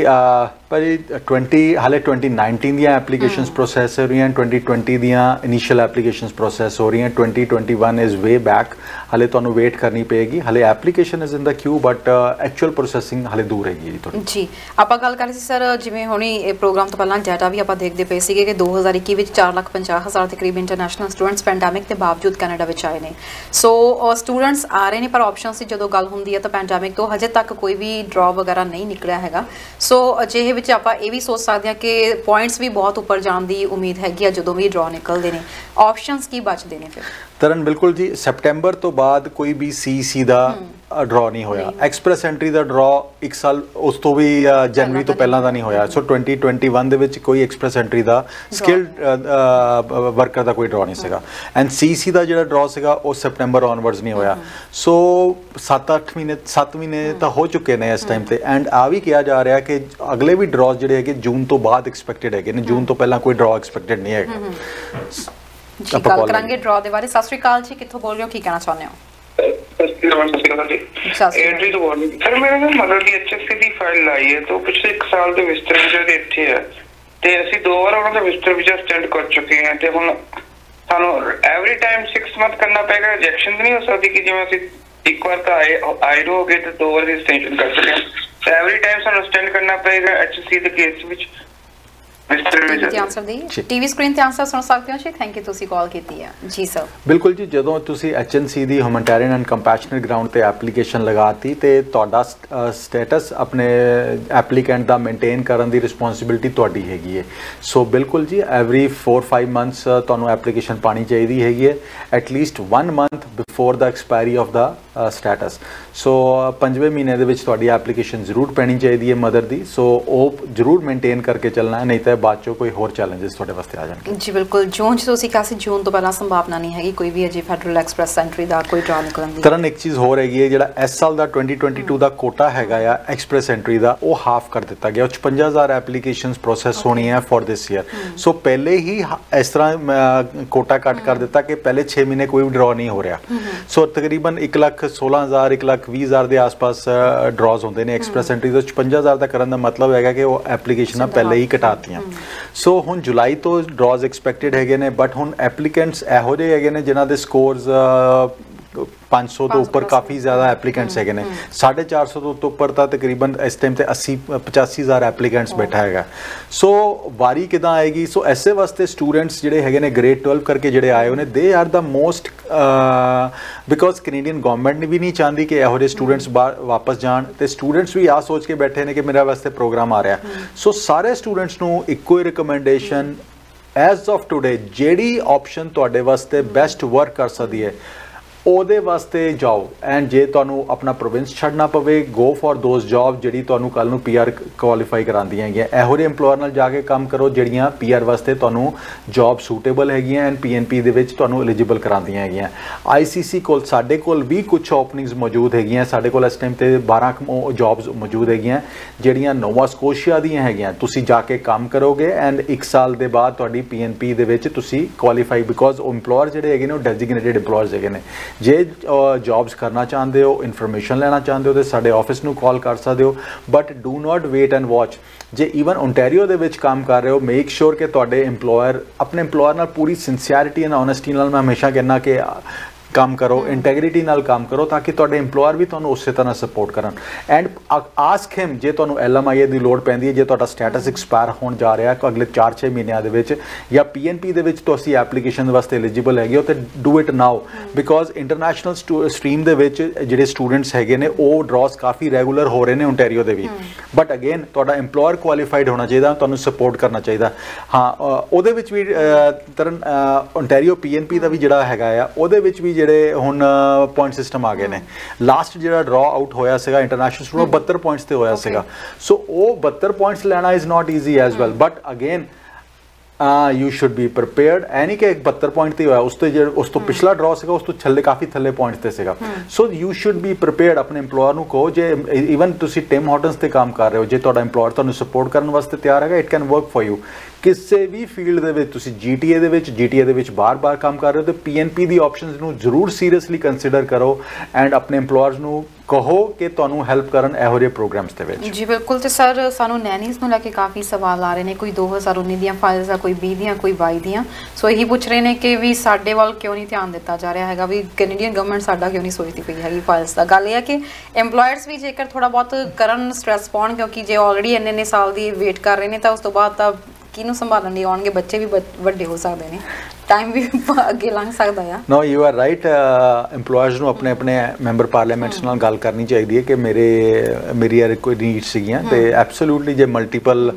ਭਾਜੀ 2019 ਦੀਆਂ ਐਪਲੀਕੇਸ਼ਨਸ ਪ੍ਰੋਸੈਸ ਹੋ ਰਹੀਆਂ, 2020 ਦੀਆਂ ਇਨੀਸ਼ੀਅਲ ਐਪਲੀਕੇਸ਼ਨਸ ਪ੍ਰੋਸੈਸ ਹੋ ਰਹੀਆਂ, 2021 ਇਜ਼ ਵੇ ਬੈਕ। ਹਾਲੇ ਤੁਹਾਨੂੰ ਵੇਟ ਕਰਨੀ ਪਏਗੀ, ਹਾਲੇ application is in the Q, but actual processing ਹਾਲੇ ਦੂਰ ਹੈਗੀ ਜੀ ਤੁਹਾਡੀ। ਜੀ ਆਪਾਂ ਗੱਲ ਕਰ ਰਹੇ ਸੀ ਸਰ, ਜਿਵੇਂ ਹੁਣੀ ਇਹ ਪ੍ਰੋਗਰਾਮ ਤੋਂ ਪਹਿਲਾਂ ਡਾਟਾ ਵੀ ਆਪਾਂ ਦੇਖਦੇ ਪਏ ਸੀਗੇ ਕਿ 2021 ਵਿੱਚ 4,50,000 ਦੇ ਕਰੀਬ ਇੰਟਰਨੈਸ਼ਨਲ ਸਟੂਡੈਂਟਸ ਪੈਂਡੈਮਿਕ ਦੇ ਬਾਵਜੂਦ ਕੈਨੇਡਾ ਵਿੱਚ ਆਏ ਨੇ। ਸੋ ਸਟੂਡੈਂਟਸ ਆ ਰਹੇ ਨੇ, ਪਰ ਆਪਸ਼ਨ ਸੀ ਜਦੋਂ ਗੱਲ ਹੁੰਦੀ ਹੈ ਤਾਂ ਪੈਂਡੈਮਿਕ ਤੋਂ ਹਜੇ ਤੱਕ ਕੋਈ ਵੀ ਡਰਾਅ ਵਗੈਰਾ ਨਹੀਂ ਨਿਕਲਿਆ ਹੈਗਾ। ਸੋ ਅਜਿਹੇ ਵਿੱਚ ਆਪਾਂ ਇਹ ਵੀ ਸੋਚ ਸਕਦੇ ਹਾਂ ਕਿ ਪੁਆਇੰਟਸ ਵੀ ਬਹੁਤ ਉੱਪਰ ਜਾਣ ਦੀ ਉਮੀਦ ਹੈਗੀ ਆ ਜਦੋਂ ਵੀ ਡਰਾਅ ਨਿਕਲਦੇ ਨੇ। ਆਪਸ਼ਨਸ ਕੀ ਬਚਦੇ ਨੇ ਫਿਰ? ਤਰਨ, ਬਿਲਕੁਲ ਜੀ, ਸੈਪਟੈਂਬਰ ਤੋਂ ਬਾਅਦ ਕੋਈ ਵੀ CEC ਦਾ ਡਰਾਅ ਨਹੀਂ ਹੋਇਆ। ਐਕਸਪ੍ਰੈਸ ਐਂਟਰੀ ਦਾ ਡਰਾਅ 1 ਸਾਲ ਉਸ ਤੋਂ ਵੀ ਜਨਵਰੀ ਤੋਂ ਪਹਿਲਾਂ ਦਾ ਨਹੀਂ ਹੋਇਆ। ਸੋ 2021 ਦੇ ਵਿੱਚ ਕੋਈ ਐਕਸਪ੍ਰੈਸ ਐਂਟਰੀ ਦਾ ਸਕਿਲਡ ਵਰਕਰ ਦਾ ਕੋਈ ਡਰਾਅ ਨਹੀਂ ਸੀਗਾ। ਐਂਡ CEC ਦਾ ਜਿਹੜਾ ਡਰਾਅ ਸੀਗਾ ਉਹ ਸੈਪਟੈਂਬਰ ਔਨਵਰਡਸ ਨਹੀਂ ਹੋਇਆ। ਸੋ 7 ਮਹੀਨੇ ਤਾਂ ਹੋ ਚੁੱਕੇ ਨੇ ਇਸ ਟਾਈਮ ਤੇ। ਐਂਡ ਆ ਵੀ ਕਿਹਾ ਜਾ ਰਿਹਾ ਕਿ ਅਗਲੇ ਵੀ ਡਰਾਅ ਜਿਹੜੇ ਹੈਗੇ ਜੂਨ ਤੋਂ ਬਾਅਦ ਐਕਸਪੈਕਟਡ ਹੈਗੇ ਨੇ, ਜੂਨ ਤੋਂ ਪਹਿਲਾਂ ਕੋਈ ਡਰਾਅ ਐਕਸਪੈਕਟਡ ਨਹੀਂ ਹੈਗਾ। ਜੀ ਗੱਲ ਕਰਾਂਗੇ ਡਰਾਅ ਦੇ ਬਾਰੇ। ਸਤਿ ਸ਼੍ਰੀ ਅਕਾਲ ਜੀ, ਕਿੱਥੋਂ ਬੋਲ ਰਹੇ ਹੋ, ਕੀ ਕਹਿਣਾ ਚਾਹੁੰਦੇ ਹੋ? ਸਰ ਮੇਰੇ ਨਾਲ ਮਦਰ ਦੀ HSC ਦੀ ਫਾਈਲ ਲਾਈ ਹੈ, ਤਾਂ ਪਿਛਲੇ 1 ਸਾਲ ਦੇ ਵਿਜ਼ਟਰ ਵੀਜ਼ਾ ਦੇ ਇੱਥੇ ਹੈ ਤੇ ਅਸੀਂ 2 ਵਾਰ ਉਹਨਾਂ ਦਾ ਵਿਜ਼ਟਰ ਵੀਜ਼ਾ ਸਟੈਂਡ ਕਰ ਚੁੱਕੇ ਹਾਂ। ਤੇ ਹੁਣ ਸਾਨੂੰ ਐਵਰੀ ਟਾਈਮ 6 ਮੰਥ ਕਰਨਾ ਪਏਗਾ? ਰਿਜੈਕਸ਼ਨ ਨਹੀਂ ਹੋ ਸਕਦੀ ਕਿ ਜਿਵੇਂ ਅਸੀਂ ਇੱਕ ਵਾਰ ਤਾਂ ਆਏ ਹੋ ਗਏ ਤੇ 2 ਵਾਰ ਦੀ ਐਕਸਟੈਂਸ਼ਨ ਕਰ ਚੁੱਕੇ ਹਾਂ, ਤਾਂ ਐਵਰੀ ਟਾਈਮ ਸਾਨੂੰ ਸਟੈਂਡ ਕਰਨਾ ਪਏਗਾ HSC ਦੇ ਕੇਸ ਵਿੱਚ? ਟੀਵੀ ਸਕਰੀਨ ਤੇ ਆਨਸਰ ਸੁਣ ਸਕਦੇ ਹੋ ਜੀ। ਥੈਂਕ ਯੂ, ਤੁਸੀਂ ਕਾਲ ਕੀਤੀ ਹੈ। ਜੀ ਸਰ। ਬਿਲਕੁਲ ਜੀ, ਜਦੋਂ ਤੁਸੀਂ HNC the humanitarian and compassionate ground ਤੇ ਐਪਲੀਕੇਸ਼ਨ ਲਗਾਤੀ ਤੇ ਤੁਹਾਡਾ ਸਟੇਟਸ ਆਪਣੇ ਐਪਲੀਕੈਂਟ ਦਾ ਮੇਨਟੇਨ ਕਰਨ ਦੀ ਰਿਸਪੌਂਸਿਬਿਲਿਟੀ ਤੁਹਾਡੀ ਹੈਗੀ ਹੈ। ਸੋ ਬਿਲਕੁਲ ਜੀ, ਐਵਰੀ 4-5 ਮੰਥਸ ਤੁਹਾਨੂੰ ਐਪਲੀਕੇਸ਼ਨ ਪਾਣੀ ਚਾਹੀਦੀ ਹੈਗੀ ਹੈ, at least 1 month before the expiry of the status. So 5ਵੇਂ ਮਹੀਨੇ ਦੇ ਵਿੱਚ ਤੁਹਾਡੀ ਐਪਲੀਕੇਸ਼ਨ ਜ਼ਰੂਰ ਪੈਣੀ ਚਾਹੀਦੀ ਹੈ ਮਦਰ ਦੀ। ਸੋ ਉਹ ਜ਼ਰੂਰ ਮੇਨਟੇਨ ਕਰਕੇ ਚੱਲਣਾ ਹੈ, ਨਹੀਂ ਤਾਂ ਬਾਅਦ ਚੋਂ ਕੋਈ ਹੋਰ ਚੈਲੰਜਸ ਤੁਹਾਡੇ ਵਾਸਤੇ ਆ ਜਾਣਗੇ। ਜੀ ਬਿਲਕੁਲ। ਜੂਨ 'ਚ ਤੁਸੀਂ ਕਿਹਾ ਸੀ ਜੂਨ ਤੋਂ ਪਹਿਲਾਂ ਸੰਭਾਵਨਾ ਨਹੀਂ ਹੈਗੀ ਕੋਈ ਵੀ ਅਜੇ ਫੈਡਰਲ ਐਕਸਪ੍ਰੈਸ ਐਂਟਰੀ ਦਾ ਕੋਈ ਡਰਾਅ ਨਿਕਲਣ ਦੀ। ਤਰਨ, ਇੱਕ ਚੀਜ਼ ਹੋਰ ਹੈਗੀ ਹੈ, ਜਿਹੜਾ ਇਸ ਸਾਲ ਦਾ 2022 ਦਾ ਕੋਟਾ ਹੈਗਾ ਆ ਐਕਸਪ੍ਰੈਸ ਐਂਟਰੀ ਦਾ, ਉਹ ਹਾਫ ਕਰ ਦਿੱਤਾ ਗਿਆ। ਉਹ 55,000 ਐਪਲੀਕੇਸ਼ਨਸ ਪ੍ਰੋਸੈਸ ਹੋਣੀਆਂ ਫॉर ਦਿਸ ਈਅਰ। ਸੋ ਪਹਿਲੇ ਹੀ ਇਸ ਤਰ੍ਹਾਂ ਕੋਟਾ ਕੱਟ ਕਰ ਦਿੱਤਾ ਕਿ ਪਹਿਲੇ 6 ਮਹੀਨੇ ਕੋਈ ਵੀ ਡਰਾਅ ਨਹੀਂ ਹੋ ਰਿਹਾ। ਸੋ ਤਕਰੀਬਨ 1,16,000 1,20,000 ਦੇ ਆਸ-ਪਾਸ ਡਰਾਅਸ ਹੁੰਦੇ ਨੇ ਐਕਸਪ੍ਰੈਸ ਐਂਟਰੀ ਦੇ। 55,000 ਦਾ ਕਰਨ ਦਾ ਮਤਲਬ ਹੈਗਾ ਕਿ ਉਹ ਐਪਲੀਕੇਸ਼ਨਾਂ ਪਹਿਲੇ ਹੀ ਘਟਾਤੀਆਂ। ਸੋ ਹੁਣ ਜੁਲਾਈ ਤੋਂ ਡਰਾਅਸ ਐਕਸਪੈਕਟਡ ਹੈਗੇ ਨੇ, ਬਟ ਹੁਣ ਐਪਲੀਕੈਂਟਸ ਇਹੋ ਜਿਹੇ ਹੈਗੇ ਨੇ ਜਿਨ੍ਹਾਂ ਦੇ ਸਕੋਰਸ 500 ਤੋਂ ਉੱਪਰ ਕਾਫੀ ਜ਼ਿਆਦਾ ਐਪਲੀਕੈਂਟਸ ਹੈਗੇ ਨੇ, 450 ਤੋਂ ਉੱਪਰ ਤਾਂ ਤਕਰੀਬਨ ਇਸ ਟਾਈਮ ਤੇ 80-85,000 ਐਪਲੀਕੈਂਟਸ ਬੈਠਾ ਹੈਗਾ। ਸੋ ਵਾਰੀ ਕਿਦਾਂ ਆਏਗੀ? ਸੋ ਐਸੇ ਵਾਸਤੇ ਸਟੂਡੈਂਟਸ ਜਿਹੜੇ ਹੈਗੇ ਨੇ ਗ੍ਰੇਡ 12 ਕਰਕੇ ਜਿਹੜੇ ਆਏ ਹੋਏ ਨੇ, they are the most, because Canadian government ਵੀ ਨਹੀਂ ਚਾਹੁੰਦੀ ਕਿ ਇਹੋ ਜਿਹੇ ਸਟੂਡੈਂਟਸ ਵਾਪਸ ਜਾਣ, ਤੇ ਸਟੂਡੈਂਟਸ ਵੀ ਆ ਸੋਚ ਕੇ ਬੈਠੇ ਨੇ ਕਿ ਮੇਰੇ ਵਾਸਤੇ ਪ੍ਰੋਗਰਾਮ ਆ ਰਿਹਾ। ਸੋ ਸਾਰੇ ਸਟੂਡੈਂਟਸ ਨੂੰ ਇੱਕੋ ਹੀ ਰਿਕਮੈਂਡੇਸ਼ਨ, ਐਜ਼ ਆਫ ਟੂਡੇ ਜਿਹੜੀ ਆਪਸ਼ਨ ਤੁਹਾਡੇ ਵਾਸਤੇ ਬੈਸਟ ਵਰਕ ਕਰ ਸਕਦੀ ਹੈ ਉਹਦੇ ਵਾਸਤੇ ਜਾਓ। ਐਂਡ ਜੇ ਤੁਹਾਨੂੰ ਆਪਣਾ ਪ੍ਰੋਵਿੰਸ ਛੱਡਣਾ ਪਵੇ, ਗੋ ਫॉर ਦੋਜ਼ ਜੌਬ ਜਿਹੜੀ ਤੁਹਾਨੂੰ ਕੱਲ ਨੂੰ PR ਕੁਆਲੀਫਾਈ ਕਰਾਉਂਦੀਆਂ ਹੈਗੀਆਂ। ਇਹੋ ਜਿਹੇ EMPLOYER ਨਾਲ ਜਾ ਕੇ ਕੰਮ ਕਰੋ ਜਿਹੜੀਆਂ PR ਵਾਸਤੇ ਤੁਹਾਨੂੰ ਜੌਬ ਸੂਟੇਬਲ ਹੈਗੀਆਂ ਐਂਡ PNP ਦੇ ਵਿੱਚ ਤੁਹਾਨੂੰ ਐਲੀਜੀਬਲ ਕਰਾਉਂਦੀਆਂ ਹੈਗੀਆਂ। ICC ਕੋਲ ਸਾਡੇ ਕੋਲ ਵੀ ਕੁਝ ਓਪਨਿੰਗਸ ਮੌਜੂਦ ਹੈਗੀਆਂ। ਸਾਡੇ ਕੋਲ ਇਸ ਟਾਈਮ ਤੇ 12 ਜੌਬਸ ਮੌਜੂਦ ਹੈਗੀਆਂ ਜਿਹੜੀਆਂ ਨੋਵਾ ਸਕੋਸ਼ੀਆ ਦੀਆਂ ਹੈਗੀਆਂ। ਤੁਸੀਂ ਜਾ ਕੇ ਕੰਮ ਕਰੋਗੇ ਐਂਡ 1 ਸਾਲ ਦੇ ਬਾਅਦ ਤੁਹਾਡੀ PNP ਦੇ ਵਿੱਚ ਤੁਸੀਂ ਕੁਆਲੀਫਾਈ, ਬਿਕੋਜ਼ EMPLOYER ਜਿਹੜੇ ਹੈਗੇ ਨੇ ਉਹ ਡੈਜ਼ਿਗਨੇਟਿਡ EMPLOYERS ਹੈਗੇ ਨੇ। ਜੇ ਜੌਬਸ ਕਰਨਾ ਚਾਹੁੰਦੇ ਹੋ, ਇਨਫੋਰਮੇਸ਼ਨ ਲੈਣਾ ਚਾਹੁੰਦੇ ਹੋ, ਤੇ ਸਾਡੇ ਆਫਿਸ ਨੂੰ ਕਾਲ ਕਰ ਸਕਦੇ ਹੋ। But do not wait and watch. ਜੇ ਈਵਨ ਓਨਟਾਰੀਓ ਦੇ ਵਿੱਚ ਕੰਮ ਕਰ ਰਹੇ ਹੋ, ਮੇਕ ਸ਼ੋਰ ਕਿ ਤੁਹਾਡੇ EMPLOYER, ਆਪਣੇ EMPLOYER ਨਾਲ ਪੂਰੀ ਸਿੰਸੀਅਰਿਟੀ ਐਂਡ ਓਨੈਸਟੀ ਨਾਲ, ਮੈਂ ਹਮੇਸ਼ਾ ਕਹਿੰਦਾ ਕਿ ਕੰਮ ਕਰੋ, ਇੰਟੈਗ੍ਰਿਟੀ ਨਾਲ ਕੰਮ ਕਰੋ, ਤਾਂ ਕਿ ਤੁਹਾਡੇ EMPLOYER ਵੀ ਤੁਹਾਨੂੰ ਉਸੇ ਤਰ੍ਹਾਂ ਸਪੋਰਟ ਕਰਨ। ਐਂਡ ਆਸਕ ਹਿਮ, ਜੇ ਤੁਹਾਨੂੰ LMIA ਦੀ ਲੋੜ ਪੈਂਦੀ ਹੈ, ਜੇ ਤੁਹਾਡਾ ਸਟੇਟਸ ਐਕਸਪਾਇਰ ਹੋਣ ਜਾ ਰਿਹਾ ਅਗਲੇ 4-6 ਮਹੀਨਿਆਂ ਦੇ ਵਿੱਚ, ਜਾਂ PNP ਦੇ ਵਿੱਚ ਤੁਸੀਂ ਐਪਲੀਕੇਸ਼ਨ ਵਾਸਤੇ ਐਲੀਜੀਬਲ ਹੈਗੇ ਹੋ, ਤੇ do it now. Because international stream ਦੇ ਵਿੱਚ ਜਿਹੜੇ ਸਟੂਡੈਂਟਸ ਹੈਗੇ ਨੇ ਉਹ ਡਰਾਸ ਕਾਫੀ ਰੈਗੂਲਰ ਹੋ ਰਹੇ ਨੇ ਓਨਟਾਰੀਓ ਦੇ ਵੀ। ਬਟ ਅਗੇਨ ਤੁਹਾਡਾ EMPLOYER ਕੁਆਲੀਫਾਈਡ ਹੋਣਾ ਚਾਹੀਦਾ, ਤੁਹਾਨੂੰ ਸਪੋਰਟ ਕਰਨਾ ਚਾਹੀਦਾ। ਹਾਂ, ਉਹਦੇ ਵਿੱਚ ਵੀ ਤਰਨ ਓਨਟਾਰੀਓ PNP ਦਾ ਵੀ ਜਿਹੜਾ ਹੈਗਾ ਆ, ਉਹਦੇ ਵਿੱਚ ਵੀ ਜਿਹੜੇ ਹੁਣ ਪੁਆਇੰਟ ਸਿਸਟਮ ਆ ਗਏ ਨੇ। ਲਾਸਟ ਜਿਹੜਾ ਡਰਾ ਆਊਟ ਹੋਇਆ ਸੀਗਾ ਇੰਟਰਨੈਸ਼ਨਲ ਸਟੂਡੈਂਟ, 72 ਪੁਆਇੰਟਸ ਤੇ ਹੋਇਆ ਸੀਗਾ। ਸੋ ਉਹ 72 ਪੁਆਇੰਟਸ ਲੈਣਾ is not easy as well. But again you should be prepared. ਐ ਨਹੀਂ ਕਿ 72 ਪੁਆਇੰਟ ਤੇ ਹੋਇਆ, ਉਸ ਤੋਂ ਪਿਛਲਾ ਡਰਾ ਸੀਗਾ, ਉਸ ਤੋਂ ਥੱਲੇ ਕਾਫੀ ਥੱਲੇ ਪੁਆਇੰਟਸ ਤੇ ਸੀਗਾ। So you should be prepared. ਆਪਣੇ EMPLOYER ਨੂੰ ਕਹੋ, ਜੇ ਈਵਨ ਤੁਸੀਂ ਟਿਮ ਹਾਰਟਨਸ ਤੇ ਕੰਮ ਕਰ ਰਹੇ ਹੋ, ਜੇ ਤੁਹਾਡਾ EMPLOYER ਤੁਹਾਨੂੰ ਸਪੋਰਟ ਕਰਨ ਵਾਸਤੇ ਤਿਆਰ ਹੈਗਾ, it can work for you. ਕਿਸੇ ਵੀ ਫੀਲਡ ਦੇ ਵਿੱਚ ਤੁਸੀਂ GTA ਦੇ ਵਿੱਚ ਬਾਰ-ਬਾਰ ਕੰਮ ਕਰ ਰਹੇ ਹੋ, ਤੇ PNP ਦੀ ਆਪਸ਼ਨਸ ਨੂੰ ਜ਼ਰੂਰ ਸੀਰੀਅਸਲੀ ਕੰਸੀਡਰ ਕਰੋ ਐਂਡ ਆਪਣੇ EMPLOYERS ਨੂੰ ਕਹੋ ਕਿ ਤੁਹਾਨੂੰ ਹੈਲਪ ਕਰਨ ਇਹੋ ਜਿਹੇ ਪ੍ਰੋਗਰਾਮਸ ਦੇ ਵਿੱਚ। ਜੀ ਬਿਲਕੁਲ। ਤੇ ਸਰ ਸਾਨੂੰ ਨੈਨੀਜ਼ ਨੂੰ ਲੈ ਕੇ ਕਾਫੀ ਸਵਾਲ ਆ ਰਹੇ ਨੇ, ਕੋਈ 2019 ਦੀਆਂ ਫਾਈਲਸ ਆ, ਕੋਈ 20 ਦੀਆਂ, ਕੋਈ 22 ਦੀਆਂ। ਸੋ ਇਹੀ ਪੁੱਛ ਰਹੇ ਨੇ ਕਿ ਵੀ ਸਾਡੇ ਵੱਲ ਕਿਉਂ ਨਹੀਂ ਧਿਆਨ ਦਿੱਤਾ ਜਾ ਰਿਹਾ ਹੈਗਾ, ਵੀ ਕੈਨੇਡੀਅਨ ਗਵਰਨਮੈਂਟ ਸਾਡਾ ਕਿਉਂ ਨਹੀਂ ਸੋਚਦੀ ਪਈ ਹੈਗੀ ਫਾਈਲਸ ਦਾ। ਗੱਲ ਇਹ ਹੈ ਕਿ EMPLOYERS ਵੀ ਜੇਕਰ ਥੋੜਾ ਬਹੁਤ ਕਰਨ, ਸਟ੍ਰੈਸ ਪਾਉਣ, ਕਿਉਂਕਿ ਜੇ ਆਲਰੇਡੀ ਇੰਨੇ ਸਾਲ ਦੀ ਵੇਟ ਕਰ ਰਹੇ ਨੇ ਤਾਂ ਉਸ ਤੋਂ ਬਾਅਦ ਤਾਂ ਕਿਹਨੂੰ ਸੰਭਾਲਣ ਲਈ ਆਉਣਗੇ, ਬੱਚੇ ਵੀ ਵੱਡੇ ਹੋ ਸਕਦੇ ਨੇ, ਟਾਈਮ ਵੀ ਅੱਗੇ ਲੰਘ ਸਕਦਾ ਆ। ਨੋ, ਯੂ ਆਰ ਰਾਈਟ। EMPLOYERS ਨੂੰ ਆਪਣੇ ਮੈਂਬਰ ਪਾਰਲੀਮੈਂਟਸ ਨਾਲ ਗੱਲ ਕਰਨੀ ਚਾਹੀਦੀ ਹੈ ਕਿ ਮੇਰੀ ਯਾਰ ਕੋਈ ਨੀਡ ਸੀਗੀਆਂ, ਤੇ ਐਬਸੋਲੂਟਲੀ ਜੇ ਮਲਟੀਪਲ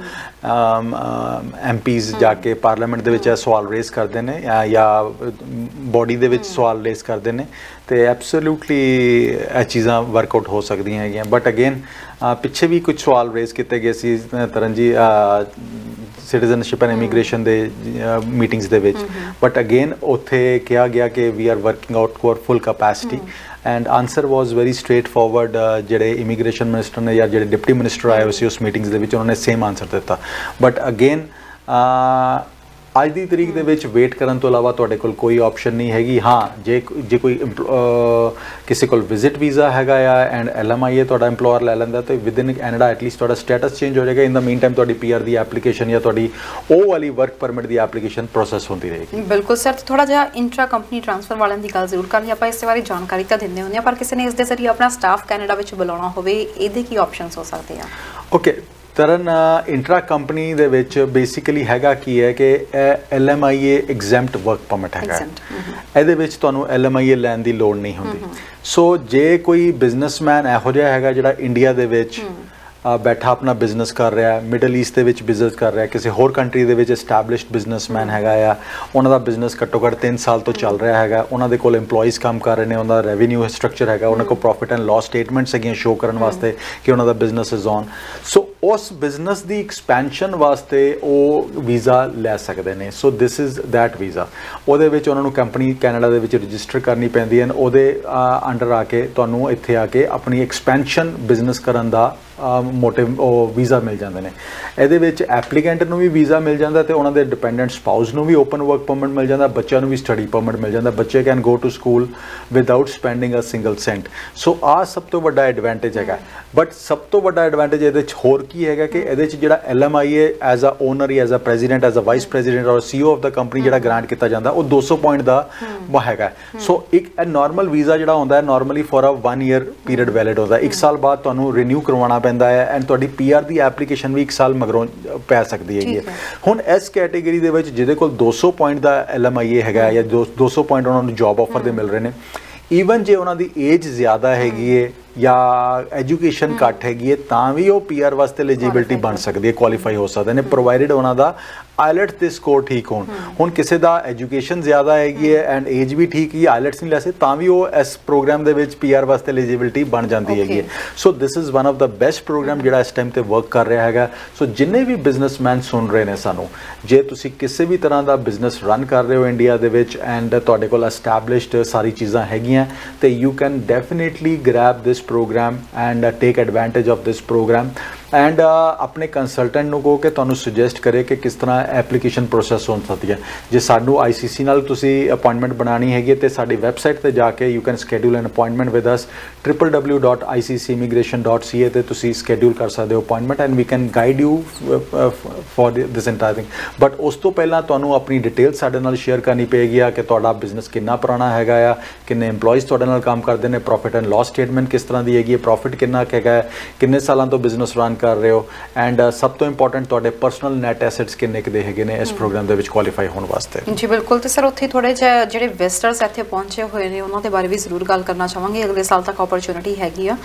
MPs ਜਾ ਕੇ ਪਾਰਲੀਮੈਂਟ ਦੇ ਵਿੱਚ ਇਹ ਸਵਾਲ ਰੇਜ਼ ਕਰਦੇ ਨੇ ਜਾਂ ਬੋਡੀ ਦੇ ਵਿੱਚ ਸਵਾਲ ਰੇਜ਼ ਕਰਦੇ ਨੇ, ਤੇ ਐਬਸੋਲੂਟਲੀ ਇਹ ਚੀਜ਼ਾਂ ਵਰਕਆਊਟ ਹੋ ਸਕਦੀਆਂ ਹੈਗੀਆਂ। ਬਟ ਅਗੇਨ ਪਿੱਛੇ ਵੀ ਕੁਝ ਸਵਾਲ ਰੇਜ਼ ਕੀਤੇ ਗਏ ਸੀ Taran ji, citizenship and immigration ਦੇ ਮੀਟਿੰਗਸ ਦੇ ਵਿੱਚ। ਬਟ ਅਗੇਨ ਉੱਥੇ ਕਿਹਾ ਗਿਆ ਕਿ we are working out for full capacity, and answer was very straightforward. ਜਿਹੜੇ ਇਮੀਗ੍ਰੇਸ਼ਨ ਮਿਨਿਸਟਰ ਨੇ ਜਾਂ ਜਿਹੜੇ ਡਿਪਟੀ ਮਿਨਿਸਟਰ ਆਏ ਹੋਏ ਸੀ ਉਸ ਮੀਟਿੰਗਸ ਦੇ ਵਿੱਚ, ਉਹਨਾਂ ਨੇ ਸੇਮ ਆਨਸਰ ਦਿੱਤਾ। ਬਟ ਅਗੇਨ ਅੱਜ ਦੀ ਤਰੀਕ ਦੇ ਵਿੱਚ ਵੇਟ ਕਰਨ ਤੋਂ ਇਲਾਵਾ ਤੁਹਾਡੇ ਕੋਲ ਕੋਈ ਆਪਸ਼ਨ ਨਹੀਂ ਹੈਗੀ। ਹਾਂ, ਜੇ ਕੋਈ ਕਿਸੇ ਕੋਲ ਵਿਜ਼ਿਟ ਵੀਜ਼ਾ ਹੈਗਾ ਆ ਐਂਡ LMIA ਤੁਹਾਡਾ EMPLOYER ਲੈ ਲੈਂਦਾ, ਤੇ ਵਿਦਿਨ ਕੈਨੇਡਾ ਐਟਲੀਸਟ ਤੁਹਾਡਾ ਸਟੇਟਸ ਚੇਂਜ ਹੋ ਜਾਏਗਾ। ਇਨ ਦਾ ਮੀਨ ਟਾਈਮ ਤੁਹਾਡੀ PR ਦੀ ਐਪਲੀਕੇਸ਼ਨ ਜਾਂ ਤੁਹਾਡੀ ਉਹ ਵਾਲੀ ਵਰਕ ਪਰਮਿਟ ਦੀ ਐਪਲੀਕੇਸ਼ਨ ਪ੍ਰੋਸੈਸ ਹੁੰਦੀ ਰਹੇਗੀ। ਬਿਲਕੁਲ ਸਰ। ਥੋੜਾ ਜਿਹਾ ਇੰਟਰਾ ਕੰਪਨੀ ਟ੍ਰਾਂਸਫਰ ਵਾਲਿਆਂ ਦੀ ਗੱਲ ਜ਼ਰੂਰ ਕਰਨੀ, ਆਪਾਂ ਇਸ ਬਾਰੇ ਜਾਣਕਾਰੀ ਤਾਂ ਦਿੰਦੇ ਹੁੰਦੇ ਹਾਂ, ਪਰ ਕਿਸੇ ਨੇ ਇਸ ਦੇ ਜ਼ਰੀਏ ਆਪਣਾ ਸਟਾਫ ਕੈਨੇਡਾ ਵਿੱਚ ਬੁਲਾਉਣਾ ਹੋਵੇ, ਇਹਦੇ ਕੀ ਆਪਸ਼ਨਸ ਹੋ ਸਕਦੇ ਆ? ਓਕੇ ਤਰਨ, ਇੰਟਰਾ ਕੰਪਨੀ ਦੇ ਵਿੱਚ ਬੇਸਿਕਲੀ ਹੈਗਾ ਕੀ ਹੈ ਕਿ LMIA ਐਗਜ਼ੈਂਪਟ ਵਰਕ ਪਰਮਿਟ ਹੈਗਾ। ਇਹਦੇ ਵਿੱਚ ਤੁਹਾਨੂੰ LMIA ਲੈਣ ਦੀ ਲੋੜ ਨਹੀਂ ਹੁੰਦੀ। ਸੋ ਜੇ ਕੋਈ ਬਿਜ਼ਨਸਮੈਨ ਇਹੋ ਜਿਹਾ ਹੈਗਾ ਜਿਹੜਾ ਇੰਡੀਆ ਦੇ ਵਿੱਚ ਬੈਠਾ ਆਪਣਾ ਬਿਜ਼ਨਸ ਕਰ ਰਿਹਾ, ਮਿਡਲ ਈਸਟ ਦੇ ਵਿੱਚ ਬਿਜ਼ਨਸ ਕਰ ਰਿਹਾ, ਕਿਸੇ ਹੋਰ ਕੰਟਰੀ ਦੇ ਵਿੱਚ ਐਸਟੈਬਲਿਸ਼ਡ ਬਿਜ਼ਨਸਮੈਨ ਹੈਗਾ ਆ, ਉਹਨਾਂ ਦਾ ਬਿਜ਼ਨਸ ਘੱਟੋ ਘੱਟ 3 ਸਾਲ ਤੋਂ ਚੱਲ ਰਿਹਾ ਹੈਗਾ, ਉਹਨਾਂ ਦੇ ਕੋਲ EMPLOYEES ਕੰਮ ਕਰ ਰਹੇ ਨੇ, ਉਹਨਾਂ ਦਾ ਰੈਵਨਿਊ ਸਟਰਕਚਰ ਹੈਗਾ, ਉਹਨਾਂ ਕੋਲ ਪ੍ਰੋਫਿਟ ਐਂਡ ਲਾਸ ਸਟੇਟਮੈਂਟਸ ਹੈਗੀਆਂ ਸ਼ੋਅ ਕਰਨ ਵਾਸਤੇ ਕਿ ਉਹਨਾਂ ਦਾ ਬਿਜ਼ਨਸ ਇਜ਼ ਔਨ। ਸੋ ਉਸ ਬਿਜ਼ਨਸ ਦੀ ਐਕਸਪੈਂਸ਼ਨ ਵਾਸਤੇ ਉਹ ਵੀਜ਼ਾ ਲੈ ਸਕਦੇ ਨੇ। ਸੋ ਦਿਸ ਇਜ਼ ਦੈਟ ਵੀਜ਼ਾ। ਉਹਦੇ ਵਿੱਚ ਉਹਨਾਂ ਨੂੰ ਕੰਪਨੀ ਕੈਨੇਡਾ ਦੇ ਵਿੱਚ ਰਜਿਸਟਰ ਕਰਨੀ ਪੈਂਦੀ ਹੈ, ਉਹਦੇ ਅੰਡਰ ਆ ਕੇ ਤੁਹਾਨੂੰ ਇੱਥੇ ਆ ਕੇ ਆਪਣੀ ਐਕਸਪੈਂਸ਼ਨ ਬਿਜ਼ਨਸ ਕਰਨ ਦਾ ਮੋਟਿਵ ਉਹ ਵੀਜ਼ਾ ਮਿਲ ਜਾਂਦੇ ਨੇ। ਇਹਦੇ ਵਿੱਚ ਐਪਲੀਕੈਂਟ ਨੂੰ ਵੀ ਵੀਜ਼ਾ ਮਿਲ ਜਾਂਦਾ ਤੇ ਉਹਨਾਂ ਦੇ ਡਿਪੈਂਡੈਂਟ ਸਪਾਊਸ ਨੂੰ ਵੀ ਓਪਨ ਵਰਕ ਪਰਮਿਟ ਮਿਲ ਜਾਂਦਾ, ਬੱਚਿਆਂ ਨੂੰ ਵੀ ਸਟੱਡੀ ਪਰਮਿਟ ਮਿਲ ਜਾਂਦਾ। ਬੱਚੇ can go to school without spending a single cent. So ਆਹ ਸਭ ਤੋਂ ਵੱਡਾ ਐਡਵਾਂਟੇਜ ਹੈਗਾ। ਬਟ ਸਭ ਤੋਂ ਵੱਡਾ ਐਡਵਾਂਟੇਜ ਇਹਦੇ 'ਚ ਹੋਰ ਕੀ ਕੀ ਹੈਗਾ ਕਿ ਇਹਦੇ 'ਚ ਜਿਹੜਾ LMI ਹੈ as a owner as a president as a vice president or CEO of the company ਜਿਹੜਾ ਗ੍ਰਾਂਟ ਕੀਤਾ ਜਾਂਦਾ ਉਹ 200 ਪੁਆਇੰਟ ਦਾ ਹੈਗਾ। ਸੋ ਇੱਕ ਨਾਰਮਲ ਵੀਜ਼ਾ ਜਿਹੜਾ ਹੁੰਦਾ ਹੈ normally for a 1 year period valid ਹੁੰਦਾ, 1 ਸਾਲ ਬਾਅਦ ਤੁਹਾਨੂੰ ਰੀਨਿਊ ਕਰਵਾਉਣਾ ਪੈਂਦਾ ਹੈ ਐਂਡ ਤੁਹਾਡੀ PR ਦੀ ਐਪਲੀਕੇਸ਼ਨ ਵੀ 1 ਸਾਲ ਮਗਰੋਂ ਪੈ ਸਕਦੀ ਹੈਗੀ ਹੈ। ਹੁਣ ਇਸ ਕੈਟੇਗਰੀ ਦੇ ਵਿੱਚ ਜਿਹਦੇ ਕੋਲ 200 ਪੁਆਇੰਟ ਦਾ LMI ਹੈਗਾ ਜਾਂ 200 ਪੁਆਇੰਟ ਉਹਨਾਂ ਨੂੰ ਜੌਬ ਆਫਰ ਦੇ ਮਿਲ ਰਹੇ ਨੇ, ਈਵਨ ਜੇ ਉਹਨਾਂ ਦੀ ਏਜ ਜ਼ਿਆਦਾ ਹੈਗੀ ਹੈ ਜਾਂ ਐਜੂਕੇਸ਼ਨ ਘੱਟ ਹੈਗੀ ਹੈ ਤਾਂ ਵੀ ਉਹ PR ਵਾਸਤੇ ਐਲੀਜੀਬਿਲਟੀ ਬਣ ਸਕਦੀ ਹੈ, ਕੁਆਲੀਫਾਈ ਹੋ ਸਕਦੇ ਨੇ, ਪ੍ਰੋਵਾਈਡਡ ਉਹਨਾਂ ਦਾ ਆਇਲਟਸ ਦੇ ਸਕੋਰ ਠੀਕ ਹੋਣ। ਹੁਣ ਕਿਸੇ ਦਾ ਐਜੂਕੇਸ਼ਨ ਜ਼ਿਆਦਾ ਹੈਗੀ ਹੈ ਐਂਡ ਏਜ ਵੀ ਠੀਕ ਹੀ, ਆਇਲਟਸ ਨਹੀਂ ਲੈ ਸਕਦੇ ਤਾਂ ਵੀ ਉਹ ਇਸ ਪ੍ਰੋਗਰਾਮ ਦੇ ਵਿੱਚ PR ਵਾਸਤੇ ਐਲੀਜੀਬਿਲਟੀ ਬਣ ਜਾਂਦੀ ਹੈਗੀ ਹੈ। So this is one of the best programme ਜਿਹੜਾ ਇਸ ਟਾਈਮ ਤੇ ਵਰਕ ਕਰ ਰਿਹਾ ਹੈਗਾ। ਸੋ ਜਿੰਨੇ ਵੀ ਬਿਜ਼ਨਸਮੈਨ ਸੁਣ ਰਹੇ ਨੇ ਸਾਨੂੰ, ਜੇ ਤੁਸੀਂ ਕਿਸੇ ਵੀ ਤਰ੍ਹਾਂ ਦਾ ਬਿਜ਼ਨਸ ਰਨ ਕਰ ਰਹੇ ਹੋ ਇੰਡੀਆ ਦੇ ਵਿੱਚ ਐਂਡ ਤੁਹਾਡੇ ਕੋਲ ਐਸਟੈਬਲਿਸ਼ਡ ਸਾਰੀ ਚੀਜ਼ਾਂ ਹੈਗੀਆਂ ਤੇ you can definitely grab this program and take advantage of this program and ਆਪਣੇ ਕੰਸਲਟੈਂਟ ਨੂੰ ਕਹੋ ਕਿ ਤੁਹਾਨੂੰ ਸੁਜੈਸਟ ਕਰੇ ਕਿ ਕਿਸ ਤਰ੍ਹਾਂ ਐਪਲੀਕੇਸ਼ਨ ਪ੍ਰੋਸੈਸ ਹੋ ਸਕਦੀ ਹੈ। ਜੇ ਸਾਨੂੰ ICC ਨਾਲ ਤੁਸੀਂ ਅਪਾਇੰਟਮੈਂਟ ਬਣਾਉਣੀ ਹੈਗੀ ਤੇ ਸਾਡੀ ਵੈਬਸਾਈਟ ਤੇ ਜਾ ਕੇ you can schedule an appointment with us www.iccimmigration.ca ਤੇ ਤੁਸੀਂ ਸਕੇਡਿਊਲ ਕਰ ਸਕਦੇ ਹੋ appointment and we can guide you for this entire thing. But ਉਸ ਤੋਂ ਪਹਿਲਾਂ ਤੁਹਾਨੂੰ ਆਪਣੀ ਡਿਟੇਲ ਸਾਡੇ ਨਾਲ ਸ਼ੇਅਰ ਕਰਨੀ ਪਏਗੀ ਕਿ ਤੁਹਾਡਾ ਬਿਜ਼ਨਸ ਕਿੰਨਾ ਪੁਰਾਣਾ ਹੈਗਾ ਆ, ਕਿੰਨੇ EMPLOYEES ਤੁਹਾਡੇ ਨਾਲ ਕੰਮ ਕਰਦੇ ਨੇ, ਪ੍ਰੋਫਿਟ ਐਂਡ ਲਾਸ ਸਟੇਟਮੈਂਟ ਕਿਸ ਤਰ੍ਹਾਂ ਦੀ ਹੈਗੀ ਹੈ, ਪ੍ਰੋਫਿਟ ਕਿੰਨਾ ਹੈਗਾ ਹੈ, ਕਿੰਨੇ ਸਾਲਾਂ ਤੋਂ ਬਿਜ਼ਨਸ ਰਨ ਕਰ ਰਹੇ ਹੋ ਐਂਡ ਸਭ ਤੋਂ ਇੰਪੋਰਟੈਂਟ ਤੁਹਾਡੇ ਪਰਸਨਲ ਨੈਟ ਐਸੈਟਸ ਕਿੰਨੇ ਕੁ ਦੇ ਹੈਗੇ ਨੇ ਇਸ ਪ੍ਰੋਗਰਾਮ ਦੇ ਵਿੱਚ ਕੁਆਲੀਫਾਈ ਹੋਣ ਵਾਸਤੇ। ਜੀ ਬਿਲਕੁਲ। ਤੇ ਸਰ ਉੱਥੇ ਥੋੜੇ ਜਿਹੇ ਜਿਹੜੇ ਵਿਜ਼ਟਰਸ ਇੱਥੇ ਪਹੁੰਚੇ ਹੋਏ ਨੇ ਉਹਨਾਂ ਦੇ ਬਾਰੇ ਵੀ ਜ਼ਰੂਰ ਗੱਲ ਕਰਨਾ ਚਾਹਾਂਗੇ। ਅਗਲੇ ਸਾਲ ਤੱਕ ਓਪਰਚੁਨਿਟੀ ਹੈਗੀ ਆ,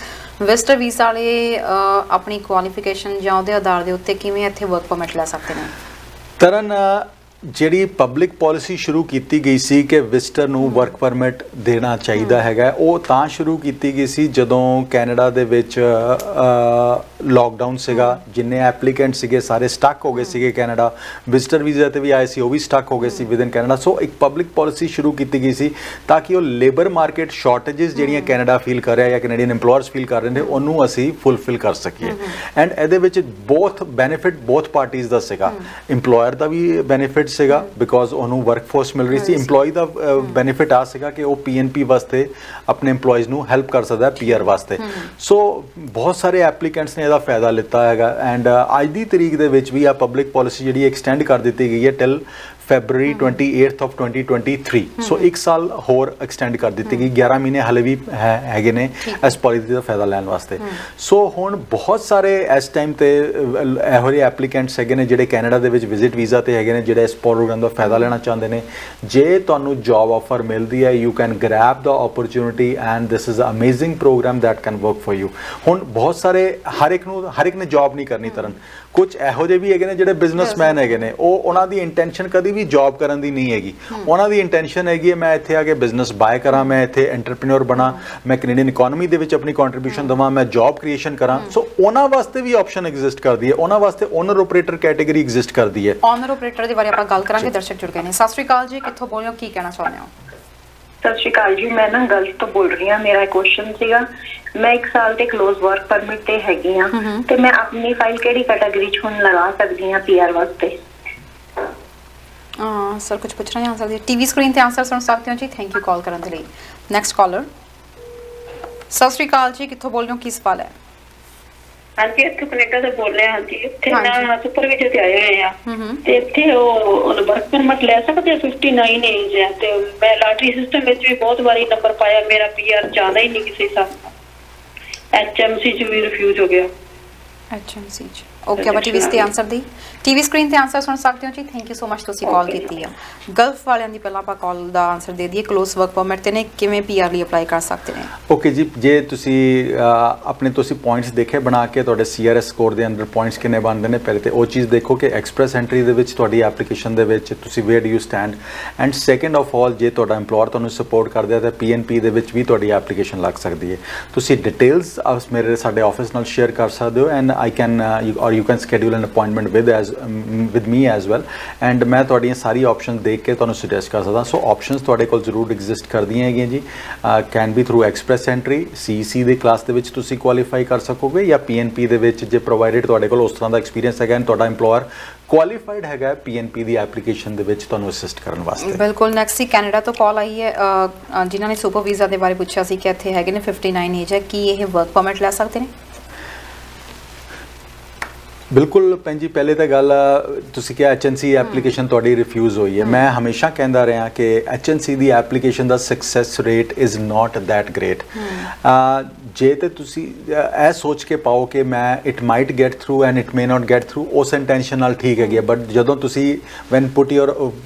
ਵਿਜ਼ਟਰ ਵੀਜ਼ਾ ਵਾਲੇ ਆਪਣੀ ਕੁਆਲੀਫਿਕੇਸ਼ਨ ਜਾਂ ਉਹਦੇ ਆਧਾਰ ਦੇ ਉੱਤੇ ਕਿਵੇਂ ਇੱਥੇ ਵਰਕ ਪਰਮਿਟ ਲੈ ਸਕਦੇ ਨੇ? ਤਰਨ ਜਿਹੜੀ ਪਬਲਿਕ ਪਾਲਿਸੀ ਸ਼ੁਰੂ ਕੀਤੀ ਗਈ ਸੀ ਕਿ ਵਿਜ਼ਟਰ ਨੂੰ ਵਰਕ ਪਰਮਿਟ ਦੇਣਾ ਚਾਹੀਦਾ ਹੈਗਾ, ਉਹ ਤਾਂ ਸ਼ੁਰੂ ਕੀਤੀ ਗਈ ਸੀ ਜਦੋਂ ਕੈਨੇਡਾ ਦੇ ਵਿੱਚ ਲੋਕਡਾਊਨ ਸੀਗਾ, ਜਿੰਨੇ ਐਪਲੀਕੈਂਟ ਸੀਗੇ ਸਾਰੇ ਸਟਕ ਹੋ ਗਏ ਸੀਗੇ ਕੈਨੇਡਾ, ਵਿਜ਼ਟਰ ਵੀਜ਼ਾ ਤੇ ਵੀ ਆਏ ਸੀ ਉਹ ਵੀ ਸਟਕ ਹੋ ਗਏ ਸੀ ਵਿਦ ਇਨ ਕੈਨੇਡਾ। ਸੋ ਇੱਕ ਪਬਲਿਕ ਪਾਲਿਸੀ ਸ਼ੁਰੂ ਕੀਤੀ ਗਈ ਸੀ ਤਾਂ ਕਿ ਉਹ ਲੇਬਰ ਮਾਰਕੀਟ ਸ਼ਾਰਟੇਜਸ ਜਿਹੜੀਆਂ ਕੈਨੇਡਾ ਫੀਲ ਕਰ ਰਿਹਾ ਜਾਂ ਕੈਨੇਡੀਅਨ EMPLOYERS ਫੀਲ ਕਰ ਰਹੇ ਨੇ ਉਹਨੂੰ ਅਸੀਂ ਫੁੱਲਫਿਲ ਕਰ ਸਕੀਏ ਐਂਡ ਇਹਦੇ ਵਿੱਚ ਬਹੁਤ ਬੈਨੀਫਿਟ ਬਹੁਤ ਪਾਰਟੀਜ਼ ਦਾ ਸੀਗਾ। EMPLOYER ਦਾ ਵੀ ਬੈਨੀਫਿਟ ਸੀਗਾ ਬਿਕੋਜ਼ ਉਹਨੂੰ ਵਰਕਫੋਰਸ ਮਿਲ ਰਹੀ ਸੀ, EMPLOYEE ਦਾ ਬੈਨੀਫਿਟ ਆ ਸੀਗਾ ਕਿ ਉਹ PNP ਵਾਸਤੇ ਆਪਣੇ EMPLOYEES ਨੂੰ ਹੈਲਪ ਕਰ ਸਕਦਾ PR ਵਾਸਤੇ। ਸੋ ਬਹੁਤ ਸਾਰੇ ਐਪਲੀਕੈਂਟਸ ਨੇ ਇਹਦਾ ਫਾਇਦਾ ਲਿੱਤਾ ਹੈਗਾ ਐਂਡ ਅੱਜ ਦੀ ਤਰੀਕ ਦੇ ਵਿੱਚ ਵੀ ਆ ਪਬਲਿਕ ਪਾਲਿਸੀ ਜਿਹੜੀ ਐਕਸਟੈਂਡ ਕਰ ਦਿੱਤੀ ਗਈ ਹੈ ਟਿਲ February 28th of 2023। ਸੋ 1 ਸਾਲ ਹੋਰ ਐਕਸਟੈਂਡ ਕਰ ਦਿੱਤੀ ਗਈ, 11 ਮਹੀਨੇ ਹਲੇ ਵੀ ਹੈਗੇ ਨੇ ਇਸ ਪਾਲਿਸੀ ਦਾ ਫਾਇਦਾ ਲੈਣ ਵਾਸਤੇ। ਸੋ ਹੁਣ ਬਹੁਤ ਸਾਰੇ ਇਸ ਟਾਈਮ ਤੇ ਇਹੋ ਜਿਹੇ ਐਪਲੀਕੈਂਟਸ ਹੈਗੇ ਨੇ ਜਿਹੜੇ ਕੈਨੇਡਾ ਦੇ ਵਿੱਚ ਵਿਜ਼ਿਟ ਵੀਜ਼ਾ ਤੇ ਹੈਗੇ ਨੇ ਜਿਹੜੇ ਇਸ ਪ੍ਰੋਗਰਾਮ ਦਾ ਫਾਇਦਾ ਲੈਣਾ ਚਾਹੁੰਦੇ ਨੇ। ਜੇ ਤੁਹਾਨੂੰ ਜੌਬ ਆਫਰ ਮਿਲਦੀ ਹੈ you can grab the opportunity and this is amazing programme that can work for you. ਹੁਣ ਬਹੁਤ ਸਾਰੇ ਹਰ ਇੱਕ ਨੇ ਜੌਬ ਨਹੀਂ ਕਰਨੀ ਤਰਨ, ਕੁਝ ਇਹੋ ਜਿਹੇ ਵੀ ਹੈਗੇ ਨੇ ਜਿਹੜੇ ਬਿਜ਼ਨਸਮੈਨ ਹੈਗੇ ਨੇ ਉਹਨਾਂ ਦੀ ਇੰਟੈਂਸ਼ਨ ਕਦੀ ਵੀ ਜੌਬ ਕਰਨ ਦੀ ਨਹੀਂ ਹੈਗੀ, ਉਹਨਾਂ ਦੀ ਇੰਟੈਂਸ਼ਨ ਹੈਗੀ ਹੈ ਮੈਂ ਇੱਥੇ ਆ ਕੇ ਬਿਜ਼ਨਸ ਬਾਏ ਕਰਾਂ, ਮੈਂ ਇੱਥੇ ਐਂਟਰਪ੍ਰੀਨਿਓਰ ਬਣਾ, ਮੈਂ ਕੈਨੇਡੀਅਨ ਇਕਨੋਮੀ ਦੇ ਵਿੱਚ ਆਪਣੀ ਕੰਟਰੀਬਿਊਸ਼ਨ ਦੇਵਾਂ, ਮੈਂ ਜੌਬ ਕ੍ਰੀਏਸ਼ਨ ਕਰਾਂ। ਸੋ ਉਹਨਾਂ ਵਾਸਤੇ ਵੀ ਆਪਸ਼ਨ ਐਗਜ਼ਿਸਟ ਕਰਦੀ ਹੈ, ਉਹਨਾਂ ਵਾਸਤੇ ਓਨਰ ਆਪਰੇਟਰ ਕੈਟੇਗਰੀ ਐਗਜ਼ਿਸਟ ਕਰਦੀ ਹੈ। ਓਨਰ ਆਪਰੇਟਰ ਦੇ ਬਾਰੇ ਆਪਾਂ ਗੱਲ ਕਰਾਂਗੇ, ਦਰਸ਼ਕ ਜੁੜ ਗਏ ਨੇ। ਸਤਿ ਸ਼੍ਰੀ ਅਕਾਲ ਜੀ, ਕਿੱਥੋਂ ਬੋਲ ਰਹੇ ਹੋ, ਕੀ ਕਹਿਣਾ ਚਾਹੁੰਦੇ ਹੋ? ਸਤਿ ਸ਼੍ਰੀ ਅਕਾਲ ਜੀ, ਮੈਂ ਨਾ ਗਲਤ ਤੋਂ ਬੋਲ ਰਹੀ ਹਾਂ। ਮੇਰਾ ਕੁਐਸਚਨ ਸੀਗਾ, ਮੈਂ 1 ਸਾਲ ਤੇ ਕਲੋਜ਼ ਵਰਕ ਪਰਮਿਟ ਤੇ ਹੈਗੀ ਆ ਤੇ ਮੈਂ ਆਪਣੀ ਫਾਈਲ ਕਿਹੜੀ ਕੈਟਾਗਰੀ 'ਚ ਹੁਣ ਲਗਾ ਸਕਦੀ ਹਾਂ PR ਵਾਸਤੇ? ਸਰ ਕੁਝ ਪੁੱਛਣਾ ਜਾਂ ਆਨਸਰ ਟੀਵੀ ਸਕਰੀਨ ਤੇ ਆਨਸਰ ਸੁਣ ਸਕਦੇ ਹੋ ਜੀ। ਥੈਂਕ ਯੂ ਕਾਲ ਕਰਨ ਦੇ ਲਈ। Next caller. ਸਤਿ ਸ਼੍ਰੀ ਅਕਾਲ ਜੀ, ਕਿੱਥੋਂ ਬੋਲ ਰਹੇ ਹੋ, ਕੀ ਸਵਾਲ ਹੈ? ਹਾਂਜੀ, ਇੱਥੇ ਕੈਨੇਡਾ ਤੋਂ ਬੋਲ ਰਹੇ ਹਾਂ ਜੀ। ਇੱਥੇ ਨਾ ਸੁਪਰਵਾਈਜ਼ਰ ਤੇ ਆਏ ਹੋਏ ਆ ਤੇ ਇੱਥੇ ਉਹ ਵਰਕ ਪਰਮਿਟ ਲੈ ਸਕਦੇ ਆ। 59 ਏਜ ਹੈ ਤੇ ਮੈਂ ਲਾਟਰੀ ਸਿਸਟਮ ਵਿੱਚ ਵੀ ਬਹੁਤ ਵਾਰੀ ਨੰਬਰ ਪਾਇਆ, ਮੇਰਾ PR ਜ਼ਿਆਦਾ ਹੀ ਨਹੀਂ ਕਿਸੇ ਹਿਸਾਬ ਨਾਲ। HMC 'ਚ ਵੀ ਰਿਫਿਊਜ਼ ਹੋ ਗਿਆ। HMC 'ਚ ਓਕੇ, ਆਪਾਂ ਟੀਵੀ ਤੇ ਆਨਸਰ ਦੀ ਟੀਵੀ ਸਕਰੀਨ ਤੇ ਆਨਸਰ ਸੁਣ ਸਕਦੇ ਹੋ ਜੀ। ਥੈਂਕ ਯੂ ਸੋ ਮਚ ਤੁਸੀਂ ਕਾਲ ਕੀਤੀ ਆ। ਗਲਫ ਵਾਲਿਆਂ ਦੀ ਪਹਿਲਾਂ ਆਪਾਂ ਕਾਲ ਦਾ ਆਨਸਰ ਦੇ ਦਈਏ। ਕਲੋਜ਼ ਵਰਕ ਪਰਮਿਟ ਤੇ ਨੇ ਕਿਵੇਂ PR ਲਈ ਅਪਲਾਈ ਕਰ ਸਕਦੇ ਨੇ? ਓਕੇ ਜੀ, ਜੇ ਤੁਸੀਂ ਆਪਣੇ ਤੁਸੀਂ ਪੁਆਇੰਟਸ ਦੇਖੇ ਬਣਾ ਕੇ ਤੁਹਾਡੇ CRS ਸਕੋਰ ਦੇ ਅੰਦਰ ਪੁਆਇੰਟਸ ਕਿੰਨੇ ਬਣਦੇ ਨੇ, ਪਹਿਲੇ ਤੇ ਉਹ ਚੀਜ਼ ਦੇਖੋ ਕਿ ਐਕਸਪ੍ਰੈਸ ਐਂਟਰੀ ਦੇ ਵਿੱਚ ਤੁਹਾਡੀ ਐਪਲੀਕੇਸ਼ਨ ਦੇ ਵਿੱਚ ਤੁਸੀਂ wear do you stand and second of all ਜੇ ਤੁਹਾਡਾ EMPLOYER ਤੁਹਾਨੂੰ ਸਪੋਰਟ ਕਰਦਾ ਤਾਂ PNP ਦੇ ਵਿੱਚ ਵੀ ਤੁਹਾਡੀ ਐਪਲੀਕੇਸ਼ਨ ਲੱਗ ਸਕਦੀ ਹੈ। ਤੁਸੀਂ ਡਿਟੇਲਸ ਮੇਰੇ ਸਾਡੇ ਆਫਿਸ ਨਾਲ ਸ਼ੇਅਰ ਕਰ ਸਕਦੇ ਹੋ ਐਂਡ ਆਈ ਕੈਨ ਔਰ you can schedule an appointment with me as well and ਮੈਂ ਤੁਹਾਡੀਆਂ ਸਾਰੀ ਆਪਸ਼ਨ ਦੇਖ ਕੇ ਤੁਹਾਨੂੰ ਸੁਜੈਸਟ ਕਰ ਸਕਦਾ। ਸੋ ਆਪਸ਼ਨਸ ਤੁਹਾਡੇ ਕੋਲ ਜ਼ਰੂਰ ਐਗਜ਼ਿਸਟ ਕਰਦੀਆਂ ਹੈਗੀਆਂ ਜੀ। Can be through express entry, CEC ਦੇ ਕਲਾਸ ਦੇ ਵਿੱਚ ਤੁਸੀਂ ਕੁਆਲੀਫਾਈ ਕਰ ਸਕੋਗੇ ਜਾਂ PNP ਦੇ ਵਿੱਚ ਜੇ ਪ੍ਰੋਵਾਈਡਡ ਤੁਹਾਡੇ ਕੋਲ ਉਸ ਤਰ੍ਹਾਂ ਦਾ ਐਕਸਪੀਰੀਅੰਸ ਹੈਗਾ ਐਂਡ ਤੁਹਾਡਾ EMPLOYER ਕੁਆਲੀਫਾਈਡ ਹੈਗਾ PNP ਦੀ ਐਪਲੀਕੇਸ਼ਨ ਦੇ ਵਿੱਚ ਤੁਹਾਨੂੰ ਅਸਿਸਟ ਕਰਨ ਵਾਸਤੇ। ਬਿਲਕੁਲ। ਨੈਕਸਟ ਸੀ ਕੈਨੇਡਾ ਤੋਂ ਕਾਲ ਆਈ ਹੈ ਜਿਨ੍ਹਾਂ ਨੇ ਸੁਪਰ ਵੀਜ਼ਾ ਦੇ ਬਾਰੇ ਪੁੱਛਿਆ ਸੀ ਕਿ ਇੱਥੇ ਹੈਗੇ ਨੇ 59 ਏਜ ਹੈ, ਕੀ ਇਹ ਵਰਕ ਪਰਮਿਟ ਲੈ ਸਕਦੇ ਨੇ? बिल्कुल भैन जी, पहले तो गल तुसीं कि HNC एप्लीकेशन तुहाडी रिफ्यूज़ हुई है। मैं हमेशा कहता रहा कि HNC दी एप्लीकेशन दा success rate is not that great. जे तो तुसी ऐ सोच के पाओ कि मैं it might get through and it may not get through, उस इंटेंशन नाल ठीक है, बट जदों तुसी when put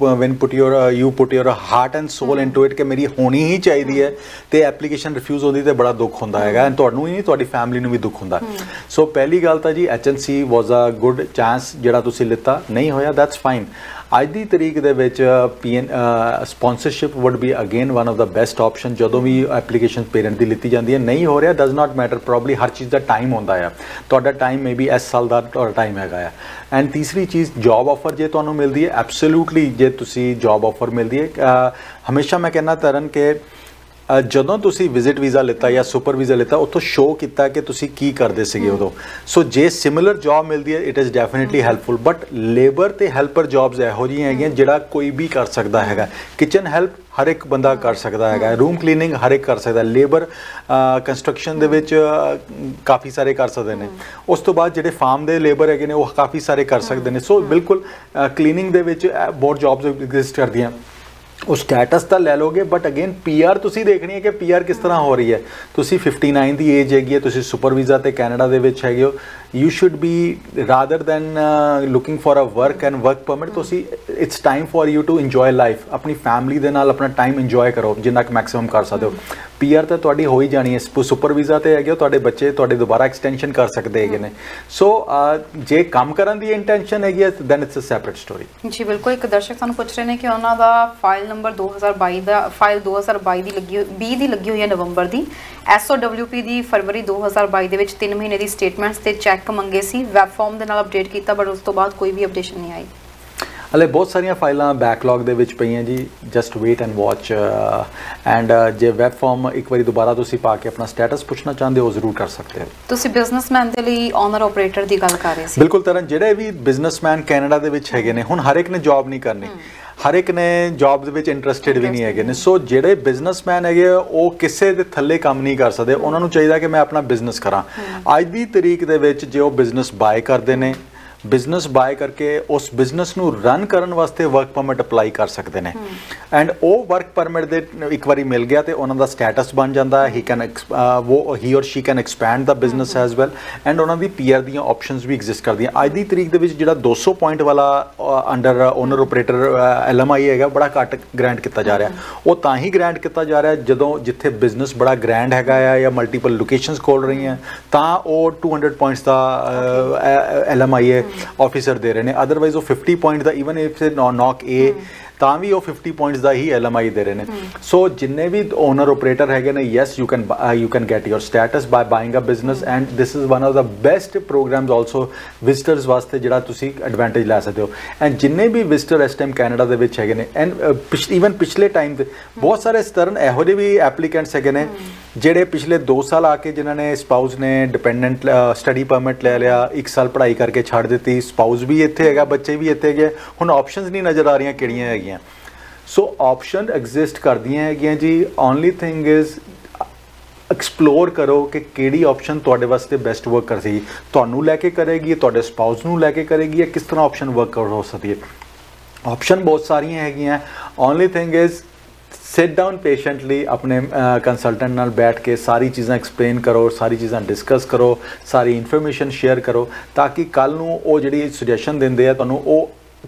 your heart and soul into it कि मेरी होनी ही चाहिए है, तो एप्लीकेशन रिफ्यूज़ होती तो बड़ा दुख होंदा है, एंड तुहानूं ही नहीं तुहाडी फैमिली नूं भी दुख होंदा। सो पहली गल तो जी HNC was a good chance जिहड़ा तुसी लिता, नहीं होया दैट्स फाइन। ਅੱਜ ਦੀ तरीक ਦੇ ਵਿੱਚ sponsorship would be again one of the best option ਜਦੋਂ भी एप्लीकेशन पेरेंट ਦੀ लिती जाती है। नहीं हो रहा डज नॉट मैटर, प्रॉब्ली हर चीज़ का टाइम होंदा है, ਤੁਹਾਡਾ टाइम मे बी इस साल का टाइम हैगा है। एंड तीसरी चीज़ जॉब ऑफर जे ਤੁਹਾਨੂੰ मिलती है, एब्सोल्यूटली जे तुसी जॉब ऑफर मिलती है, हमेशा मैं कहना तरन के ਜਦੋਂ ਤੁਸੀਂ ਵਿਜ਼ਿਟ ਵੀਜ਼ਾ ਲਿੱਤਾ ਜਾਂ ਸੁਪਰ ਵੀਜ਼ਾ ਲਿੱਤਾ ਉੱਥੋਂ ਸ਼ੋ ਕੀਤਾ ਕਿ ਤੁਸੀਂ ਕੀ ਕਰਦੇ ਸੀਗੇ ਉਦੋਂ। ਸੋ ਜੇ ਸਿਮਿਲਰ ਜੌਬ ਮਿਲਦੀ ਹੈ it is definitely helpful, but labour ਤੇ ਹੈਲਪਰ ਜੌਬਸ ਇਹੋ ਜਿਹੀਆਂ ਹੈਗੀਆਂ ਜਿਹੜਾ ਕੋਈ ਵੀ ਕਰ ਸਕਦਾ ਹੈਗਾ। ਕਿਚਨ ਹੈਲਪ हर एक बंदा कर सकता है, रूम क्लीनिंग हर एक कर सकता है, लेबर कंस्ट्रक्शन दे विच काफ़ी सारे कर सकते हैं। उस तो बाद जिहड़े फार्म दे लेबर है वो काफ़ी सारे कर सकते हैं। सो बिल्कुल क्लीनिंग दे विच बहुत जॉब्स एग्जिस्ट करदियां। उस स्टैटस तो लै लोगे, बट अगेन PR तुसी देखनी है कि PR किस तरह हो रही है। तुसी 59 की एज हैगी है, तुसी सुपर वीज़ा ते कैनेडा दे विच हैगे हो, you should be rather than looking for a work and work permit, तुसी it's time for you to enjoy life, अपनी फैमिली दे नाल अपना टाइम इंजॉय करो जिन्ना क मैक्सिमम कर सकते हो। PR तो तुहाडी हो ही जानी है, सुपर वीज़ा ते हैगे हो, तुहाडे बच्चे तुहाडे दोबारा एक्सटेंशन कर सकते हैं। सो जे काम करन दी इंटेंशन हैगी है then it's a separate story. जी बिल्कुल, एक दर्शक सानू पुछ रहे हैं कि उन्हों का फाइल नंबर 2022 का फाइल 2022 की लगी 20 की लगी हुई है नवंबर की, SOWP की फरवरी 2022 के 3 महीने की स्टेटमेंट्स ते चैक मंगे सी, वैब फॉर्म के नाल अपडेट किया, बट उस तो बाद कोई भी अपडेशन नहीं आई। हले बहुत सारिया फाइलां बैकलॉग दे विच पईयां जी, just wait and watch. And जे वैब फॉर्म एक बार दोबारा तुसी पा के अपना स्टेटस पुछना चाहते हो जरूर कर सकते हो। तुसी बिजनेसमैन दे लई ओनर ऑपरेटर दी गल कर रहे सी। बिल्कुल तरन जिहड़े भी बिजनेसमैन कैनेडा दे विच हैगे ने, हुण हर एक ने जॉब नहीं करनी, हर एक ने जॉब दे विच इंटरस्टेड भी नहीं हैगे ने। सो जिहड़े बिजनेसमैन हैगे वो किसी दे थल्ले काम नहीं कर सकते, उन्होंने चाहिए कि मैं अपना बिजनेस करा। अज दी तरीक दे विच जे वो बिजनेस बाय करते हैं, बिजनेस बाय करके उस बिजनेस नू रन करन वास्ते वर्क परमिट अप्लाई कर सकते हैं। एंड वो वर्क परमिट दे एक बारी मिल गया तो उन्हों का स्टैटस बन जाता है, ही और she can expand the business as well, and उन्हों की PR दी ऑप्शंस भी एग्जिस्ट करदियां। अज दी तरीक दे विच जिहड़ा 200 पॉइंट वाला अंडर ओनर ऑपरेटर LMI है बड़ा घट ग्रांट किया जा रहा है। वो तां ही ग्रांट किया जा रहा है जदों जिथे बिजनेस बड़ा ग्रैंड हैगा या मल्टीपल लोकेशंस खोल रही हैं, तां वो 200 पॉइंट्स का LMI है ऑफिसर दे रहे हैं। अदरवाइज वो 50 पॉइंट का, इवन इफ नॉक A ਤਾਂ ਵੀ ਉਹ 50 पॉइंट्स ਦਾ ਹੀ LMI ਦੇ ਰਹੇ ਨੇ। ਸੋ ਜਿੰਨੇ ਵੀ ਓਨਰ ਆਪਰੇਟਰ ਹੈਗੇ ਨੇ, yes you can get your status by buying a business, and this is one of the best programs also visitors ਵਾਸਤੇ ਜਿਹੜਾ ਤੁਸੀਂ ਐਡਵਾਂਟੇਜ ਲੈ ਸਕਦੇ ਹੋ। ਐਂਡ ਜਿੰਨੇ ਵੀ ਵਿਜ਼ਟਰ ਇਸ ਟਾਈਮ ਕੈਨੇਡਾ ਦੇ ਵਿੱਚ ਹੈਗੇ ਨੇ, ਐਂਡ ਈਵਨ ਪਿਛਲੇ ਟਾਈਮ ਤੇ ਬਹੁਤ ਸਾਰੇ ਇਸ ਤਰ੍ਹਾਂ ਇਹੋ ਜਿਹੇ ਵੀ ਐਪਲੀਕੈਂਟਸ ਹੈਗੇ ਨੇ ਜਿਹੜੇ ਪਿਛਲੇ 2 ਸਾਲ ਆ ਕੇ ਜਿਨ੍ਹਾਂ ਨੇ ਸਪਾਊਸ ਨੇ ਡਿਪੈਂਡੈਂਟ ਸਟੱਡੀ ਪਰਮਿਟ ਲੈ ਲਿਆ, 1 ਸਾਲ ਪੜ੍ਹਾਈ ਕਰਕੇ ਛੱਡ ਦਿੱਤੀ, ਸਪਾਊਸ ਵੀ ਇੱਥੇ ਹੈਗਾ, ਬੱਚੇ ਵੀ ਇੱਥੇ ਹੈਗੇ, ਹੁਣ ਆਪਸ਼ਨਸ ਨਹੀਂ ਨਜ਼ਰ ਆ ਰਹੀਆਂ ਕਿਹੜੀਆਂ ਹੈਗੀਆਂ। सो ऑप्शन एग्जिस्ट करदियां हैगियां जी, ओनली थिंग इज़ एक्सप्लोर करो कि किहड़ी ऑप्शन तुहाडे वास्ते बेस्ट वर्क कर सकेगी, तुहानूं लैके करेगी, तुहाडे स्पाउस नूं लैके करेगी, या किस तरह ऑप्शन वर्क हो सकती है। ऑप्शन बहुत सारियां हैगियां, only thing is sit down patiently अपने कंसल्टेंट नाल बैठ के सारी चीज़ां एक्सप्लेन करो, सारी चीज़ां डिस्कस करो, सारी इन्फॉर्मेशन शेयर करो, ताकि कल नूं वो जिहड़ी सजेशन दिंदे आ तुहानूं वो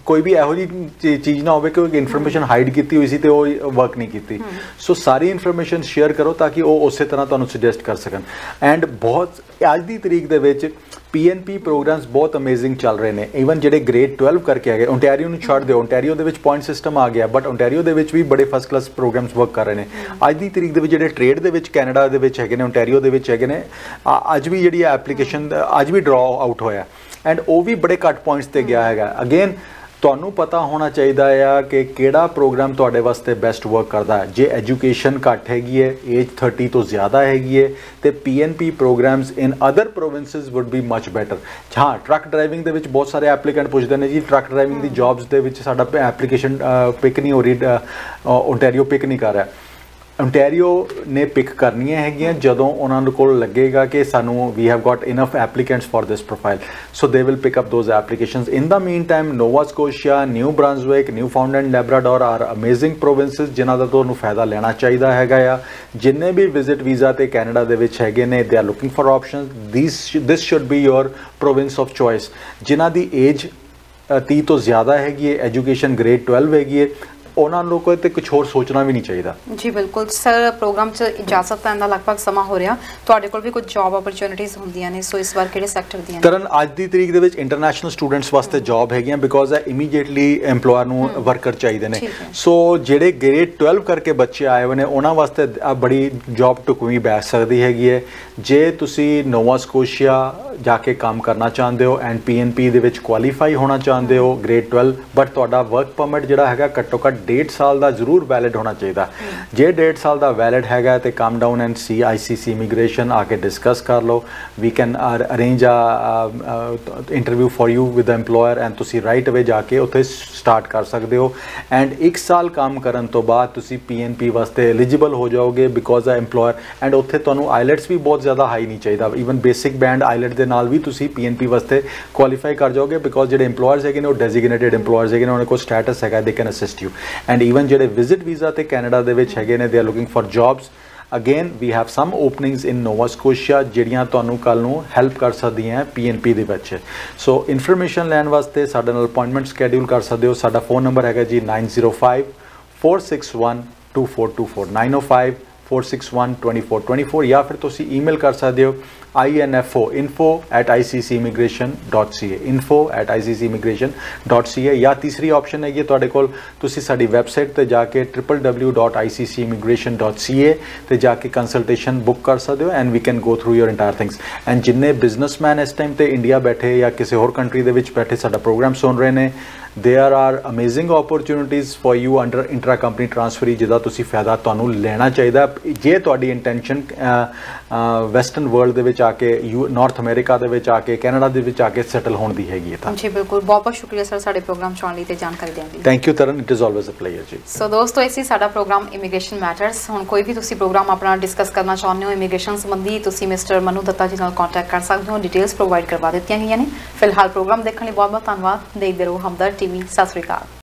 कोई भी ਇਹੋ ਜਿਹੀ चीज़ ना हो कि इन्फॉर्मेशन हाइड की हुई सी तो वो वर्क नहीं की। सो सारी इन्फॉर्मेशन शेयर करो ताकि वो उस तरह तुहानूं सुजैसट कर सकन। एंड बहुत अज की तरीक दे विच PNP प्रोग्राम्स बहुत अमेजिंग चल रहे हैं। ईवन जिहड़े ग्रेड 12 करके आ गए, ओंटारियो नूं छड्ड दिओ, ओंटारियो दे विच पॉइंट सिस्टम आ गया, बट ओंटारियो दे विच भी बड़े फस्ट क्लास प्रोग्राम्स वर्क कर रहे हैं। अज की तरीक दे विच जिहड़े ट्रेड दे विच कैनेडा दे विच हैगे ने, ओंटारियो दे विच हैगे ने, अज भी जिहड़ी एप्लीकेशन अज भी ड्रॉ आउट होया, एंड वो भी बड़े घट पॉइंट्स ते गया हैगा। अगेन ਤੁਹਾਨੂੰ ਪਤਾ ਹੋਣਾ ਚਾਹੀਦਾ ਆ ਕਿ ਕਿਹੜਾ ਪ੍ਰੋਗਰਾਮ ਤੁਹਾਡੇ ਵਾਸਤੇ ਬੈਸਟ ਵਰਕ ਕਰਦਾ ਹੈ। ਜੇ ਐਜੂਕੇਸ਼ਨ ਘੱਟ ਹੈਗੀ ਹੈ, ਏਜ 30 ਤੋਂ ਜ਼ਿਆਦਾ ਹੈਗੀ ਹੈ, ਤੇ PNP programmes in other provinces would be much better. ਹਾਂ, ਟਰੱਕ ਡਰਾਈਵਿੰਗ ਦੇ ਵਿੱਚ ਬਹੁਤ ਸਾਰੇ ਐਪਲੀਕੈਂਟ ਪੁੱਛਦੇ ਨੇ ਜੀ ਟਰੱਕ ਡਰਾਈਵਿੰਗ ਦੀ ਜੌਬਸ ਦੇ ਵਿੱਚ ਸਾਡਾ ਐਪਲੀਕੇਸ਼ਨ ਪਿਕ ਨਹੀਂ ਹੋ ਰਹੀ, ਓਂਟਾਰੀਓ ਪਿਕ ਨਹੀਂ ਕਰ ਰਿਹਾ। ontario ਨੇ ਪਿਕ ਕਰਨੀਆਂ ਹੈਗੀਆਂ ਜਦੋਂ ਉਹਨਾਂ ਨੂੰ ਕੋਲ ਲੱਗੇਗਾ ਕਿ ਸਾਨੂੰ we have got enough applicants for this profile, so they will pick up those applications. In the meantime, Nova Scotia, New Brunswick, Newfoundland, Labrador are amazing provinces ਜਿਨ੍ਹਾਂ ਦਾ ਤੁਹਾਨੂੰ ਫਾਇਦਾ ਲੈਣਾ ਚਾਹੀਦਾ ਹੈਗਾ ਆ। ਜਿੰਨੇ ਵੀ ਵਿਜ਼ਿਟ ਵੀਜ਼ਾ ਤੇ ਕੈਨੇਡਾ ਦੇ ਵਿੱਚ ਹੈਗੇ ਨੇ, they are looking for options. This should be your province of choice. ਜਿਨ੍ਹਾਂ ਦੀ ਏਜ 30 ਤੋਂ ਜ਼ਿਆਦਾ ਹੈਗੀ ਹੈ, ਐਜੂਕੇਸ਼ਨ ਗ੍ਰੇਡ 12 ਹੈਗੀ ਹੈ, ਉਹਨਾਂ ਨੂੰ ਕੋਈ ਤੇ ਕੁਝ ਹੋਰ ਸੋਚਣਾ ਵੀ ਨਹੀਂ ਚਾਹੀਦਾ ਜੀ। ਬਿਲਕੁਲ ਸਰ, ਪ੍ਰੋਗਰਾਮ 'ਚ ਇਜਾਜ਼ਤ ਲੈਣ ਦਾ ਲਗਭਗ ਸਮਾਂ ਹੋ ਰਿਹਾ, ਤੁਹਾਡੇ ਕੋਲ ਵੀ ਕੁਝ ਜੌਬ ਓਪਰਚੁਨਿਟੀਜ਼ ਹੁੰਦੀਆਂ ਨੇ, ਸੋ ਇਸ ਵਾਰ ਕਿਹੜੇ ਸੈਕਟਰ ਦੀਆਂ? ਤਰਨ ਅੱਜ ਦੀ ਤਰੀਕ ਦੇ ਵਿੱਚ ਇੰਟਰਨੈਸ਼ਨਲ ਸਟੂਡੈਂਟਸ ਵਾਸਤੇ ਜੌਬ ਹੈਗੀਆਂ ਬਿਕੋਜ਼ ਇਮੀਡੀਏਟਲੀ EMPLOYER ਨੂੰ ਵਰਕਰ ਚਾਹੀਦੇ ਨੇ। ਸੋ ਜਿਹੜੇ ਗ੍ਰੇਡ 12 ਕਰਕੇ ਬੱਚੇ ਆਏ ਹੋਏ ਨੇ ਉਹਨਾਂ ਵਾਸਤੇ ਬੜੀ ਜੌਬ ਢੁਕਵੀਂ ਬੈਠ ਸਕਦੀ ਹੈਗੀ ਹੈ। ਜੇ ਤੁਸੀਂ ਨੋਵਾ ਸਕੋਸ਼ੀਆ ਜਾ ਕੇ ਕੰਮ ਕਰਨਾ ਚਾਹੁੰਦੇ ਹੋ ਐਂਡ PNP ਦੇ ਵਿੱਚ ਕੁਆਲੀਫਾਈ ਹੋਣਾ ਚਾਹੁੰਦੇ ਹੋ ਗ੍ਰੇਡ 12, ਬਟ ਤੁਹਾਡਾ ਵਰਕ ਪਰਮਿਟ ਜਿਹੜਾ ਹੈਗਾ ਘੱਟੋ ਘੱਟ 1.5 ਸਾਲ ਦਾ ਜ਼ਰੂਰ ਵੈਲਿਡ ਹੋਣਾ ਚਾਹੀਦਾ। ਜੇ 1.5 ਸਾਲ ਦਾ ਵੈਲਿਡ ਹੈਗਾ ਤੇ come down and see ICC immigration ਆ ਕੇ ਡਿਸਕਸ ਕਰ ਲਓ। We can arrange interview for you with EMPLOYER and ਤੁਸੀਂ ਰਾਈਟ ਅਵੇ ਜਾ ਕੇ ਉੱਥੇ ਸਟਾਰਟ ਕਰ ਸਕਦੇ ਹੋ। ਐਂਡ 1 ਸਾਲ ਕੰਮ ਕਰਨ ਤੋਂ ਬਾਅਦ ਤੁਸੀਂ PNP ਵਾਸਤੇ ਐਲੀਜੀਬਲ ਹੋ ਜਾਓਗੇ ਬਿਕੋਜ਼ EMPLOYER ਐਂਡ ਉੱਥੇ ਤੁਹਾਨੂੰ ਆਈਲੈਟਸ ਵੀ ਬਹੁਤ ਜ਼ਿਆਦਾ ਹਾਈ ਨਹੀਂ ਚਾਹੀਦਾ। ਈਵਨ ਬੇਸਿਕ ਬੈਂਡ ਆਈਲੈਟ ਦੇ ਨਾਲ ਵੀ ਤੁਸੀਂ PNP ਵਾਸਤੇ ਕੁਆਲੀਫਾਈ ਕਰ ਜਾਓਗੇ ਬਿਕੋਜ਼ ਜਿਹੜੇ EMPLOYERS ਹੈਗੇ ਨੇ ਉਹ ਡੈਜ਼ਿਗਨੇਟਿਡ EMPLOYERS ਹੈਗੇ ਨੇ, ਉਹਨਾਂ ਕੋਲ ਸਟੇਟਸ ਹੈਗਾ, they can assist you. And even ਜਿਹੜੇ ਵਿਜ਼ਿਟ ਵੀਜ਼ਾ ਤੇ ਕੈਨੇਡਾ ਦੇ ਵਿੱਚ ਹੈਗੇ ਨੇ, they are looking for jobs. Again we have some openings in Nova Scotia ਜਿਹੜੀਆਂ ਤੁਹਾਨੂੰ ਕੱਲ ਨੂੰ ਹੈਲਪ ਕਰ ਸਕਦੀਆਂ PNP ਦੇ ਵਿੱਚ। ਸੋ ਇਨਫੋਰਮੇਸ਼ਨ ਲੈਣ ਵਾਸਤੇ ਸਾਡੇ ਨਾਲ ਅਪਾਇੰਟਮੈਂਟ ਸਕੈਡਿਊਲ ਕਰ ਸਕਦੇ ਹੋ। ਸਾਡਾ ਫੋਨ ਨੰਬਰ ਹੈਗਾ ਜੀ 9054612424 9054612424 ਜਾਂ ਫਿਰ ਤੁਸੀਂ ਈਮੇਲ ਕਰ ਸਕਦੇ ਹੋ info@icc'immigration.ca info@icc'immigration.ca ਜਾਂ ਤੀਸਰੀ ਆਪਸ਼ਨ ਹੈਗੀ ਤੁਹਾਡੇ ਕੋਲ, ਤੁਸੀਂ ਸਾਡੀ ਵੈਬਸਾਈਟ ਤੇ ਜਾ ਕੇ www.icc'immigration.ca ਤੇ ਜਾ ਕੇ ਕੰਸਲਟੇਸ਼ਨ ਬੁੱਕ ਕਰ ਸਕਦੇ ਹੋ and we can go through your entire things. And ਜਿੰਨੇ ਬਿਜ਼ਨਸਮੈਨ ਇਸ ਟਾਈਮ ਤੇ ਇੰਡੀਆ ਬੈਠੇ ਜਾਂ ਕਿਸੇ ਹੋਰ ਕੰਟਰੀ ਦੇ ਵਿੱਚ ਬੈਠੇ ਸਾਡਾ ਪ੍ਰੋਗਰਾਮ ਸੁਣ ਰਹੇ ਨੇ, there are amazing opportunities for you under intra company transfer ਜਿਹਦਾ ਤੁਸੀਂ ਫਾਇਦਾ ਤੁਹਾਨੂੰ ਲੈਣਾ ਚਾਹੀਦਾ ਜੇ ਤੁਹਾਡੀ ਇੰਟੈਂਸ਼ਨ ਵੈਸਟਰਨ ਵਰਲਡ ਦੇ ਵਿੱਚ ਆ ਕੇ ਨਾਰਥ ਅਮਰੀਕਾ ਦੇ ਵਿੱਚ ਆ ਕੇ ਕੈਨੇਡਾ ਦੇ ਵਿੱਚ ਆ ਕੇ ਸੈਟਲ ਹੋਣ ਦੀ ਹੈਗੀ ਹੈ। ਤਾਂ ਜੀ ਬਿਲਕੁਲ, ਬਹੁਤ ਬਹੁਤ ਸ਼ੁਕਰੀਆ ਸਰ ਸਾਡੇ ਪ੍ਰੋਗਰਾਮ ਚ ਆਉਣ ਲਈ ਤੇ ਜਾਣਕਾਰੀ ਦੇਣ ਲਈ। Thank you Taran, it is always a pleasure ਜੀ। ਸੋ ਦੋਸਤੋ, ਇਸੇ ਸਾਡਾ ਪ੍ਰੋਗਰਾਮ ਇਮੀਗ੍ਰੇਸ਼ਨ ਮੈਟਰਸ। ਹੁਣ ਕੋਈ ਵੀ ਤੁਸੀਂ ਪ੍ਰੋਗਰਾਮ ਆਪਣਾ ਡਿਸਕਸ ਕਰਨਾ ਚਾਹੁੰਦੇ ਹੋ ਇਮੀਗ੍ਰੇਸ਼ਨ ਸੰਬੰਧੀ, ਤੁਸੀਂ ਮਿਸਟਰ ਮਨੂ ਦੱਤਾ ਜੀ ਨਾਲ ਕੰਟੈਕਟ ਕਰ ਸਕਦੇ ਹੋ। ਡਿਟੇਲਸ ਪ੍ਰੋਵਾਈਡ ਕਰਵਾ ਦਿੱਤੀਆਂ ਗਈਆਂ ਨੇ। ਫਿਲਹਾਲ ਪ੍ਰੋਗਰਾਮ ਦੇਖਣ ਲਈ ਬਹੁਤ ਬਹੁਤ ਧੰਨਵਾਦ। ਦੇਖਦੇ ਰਹੋ ਹਮਦਰਦ TV। ਸਤਿ ਸ਼੍ਰੀ ਅਕਾਲ।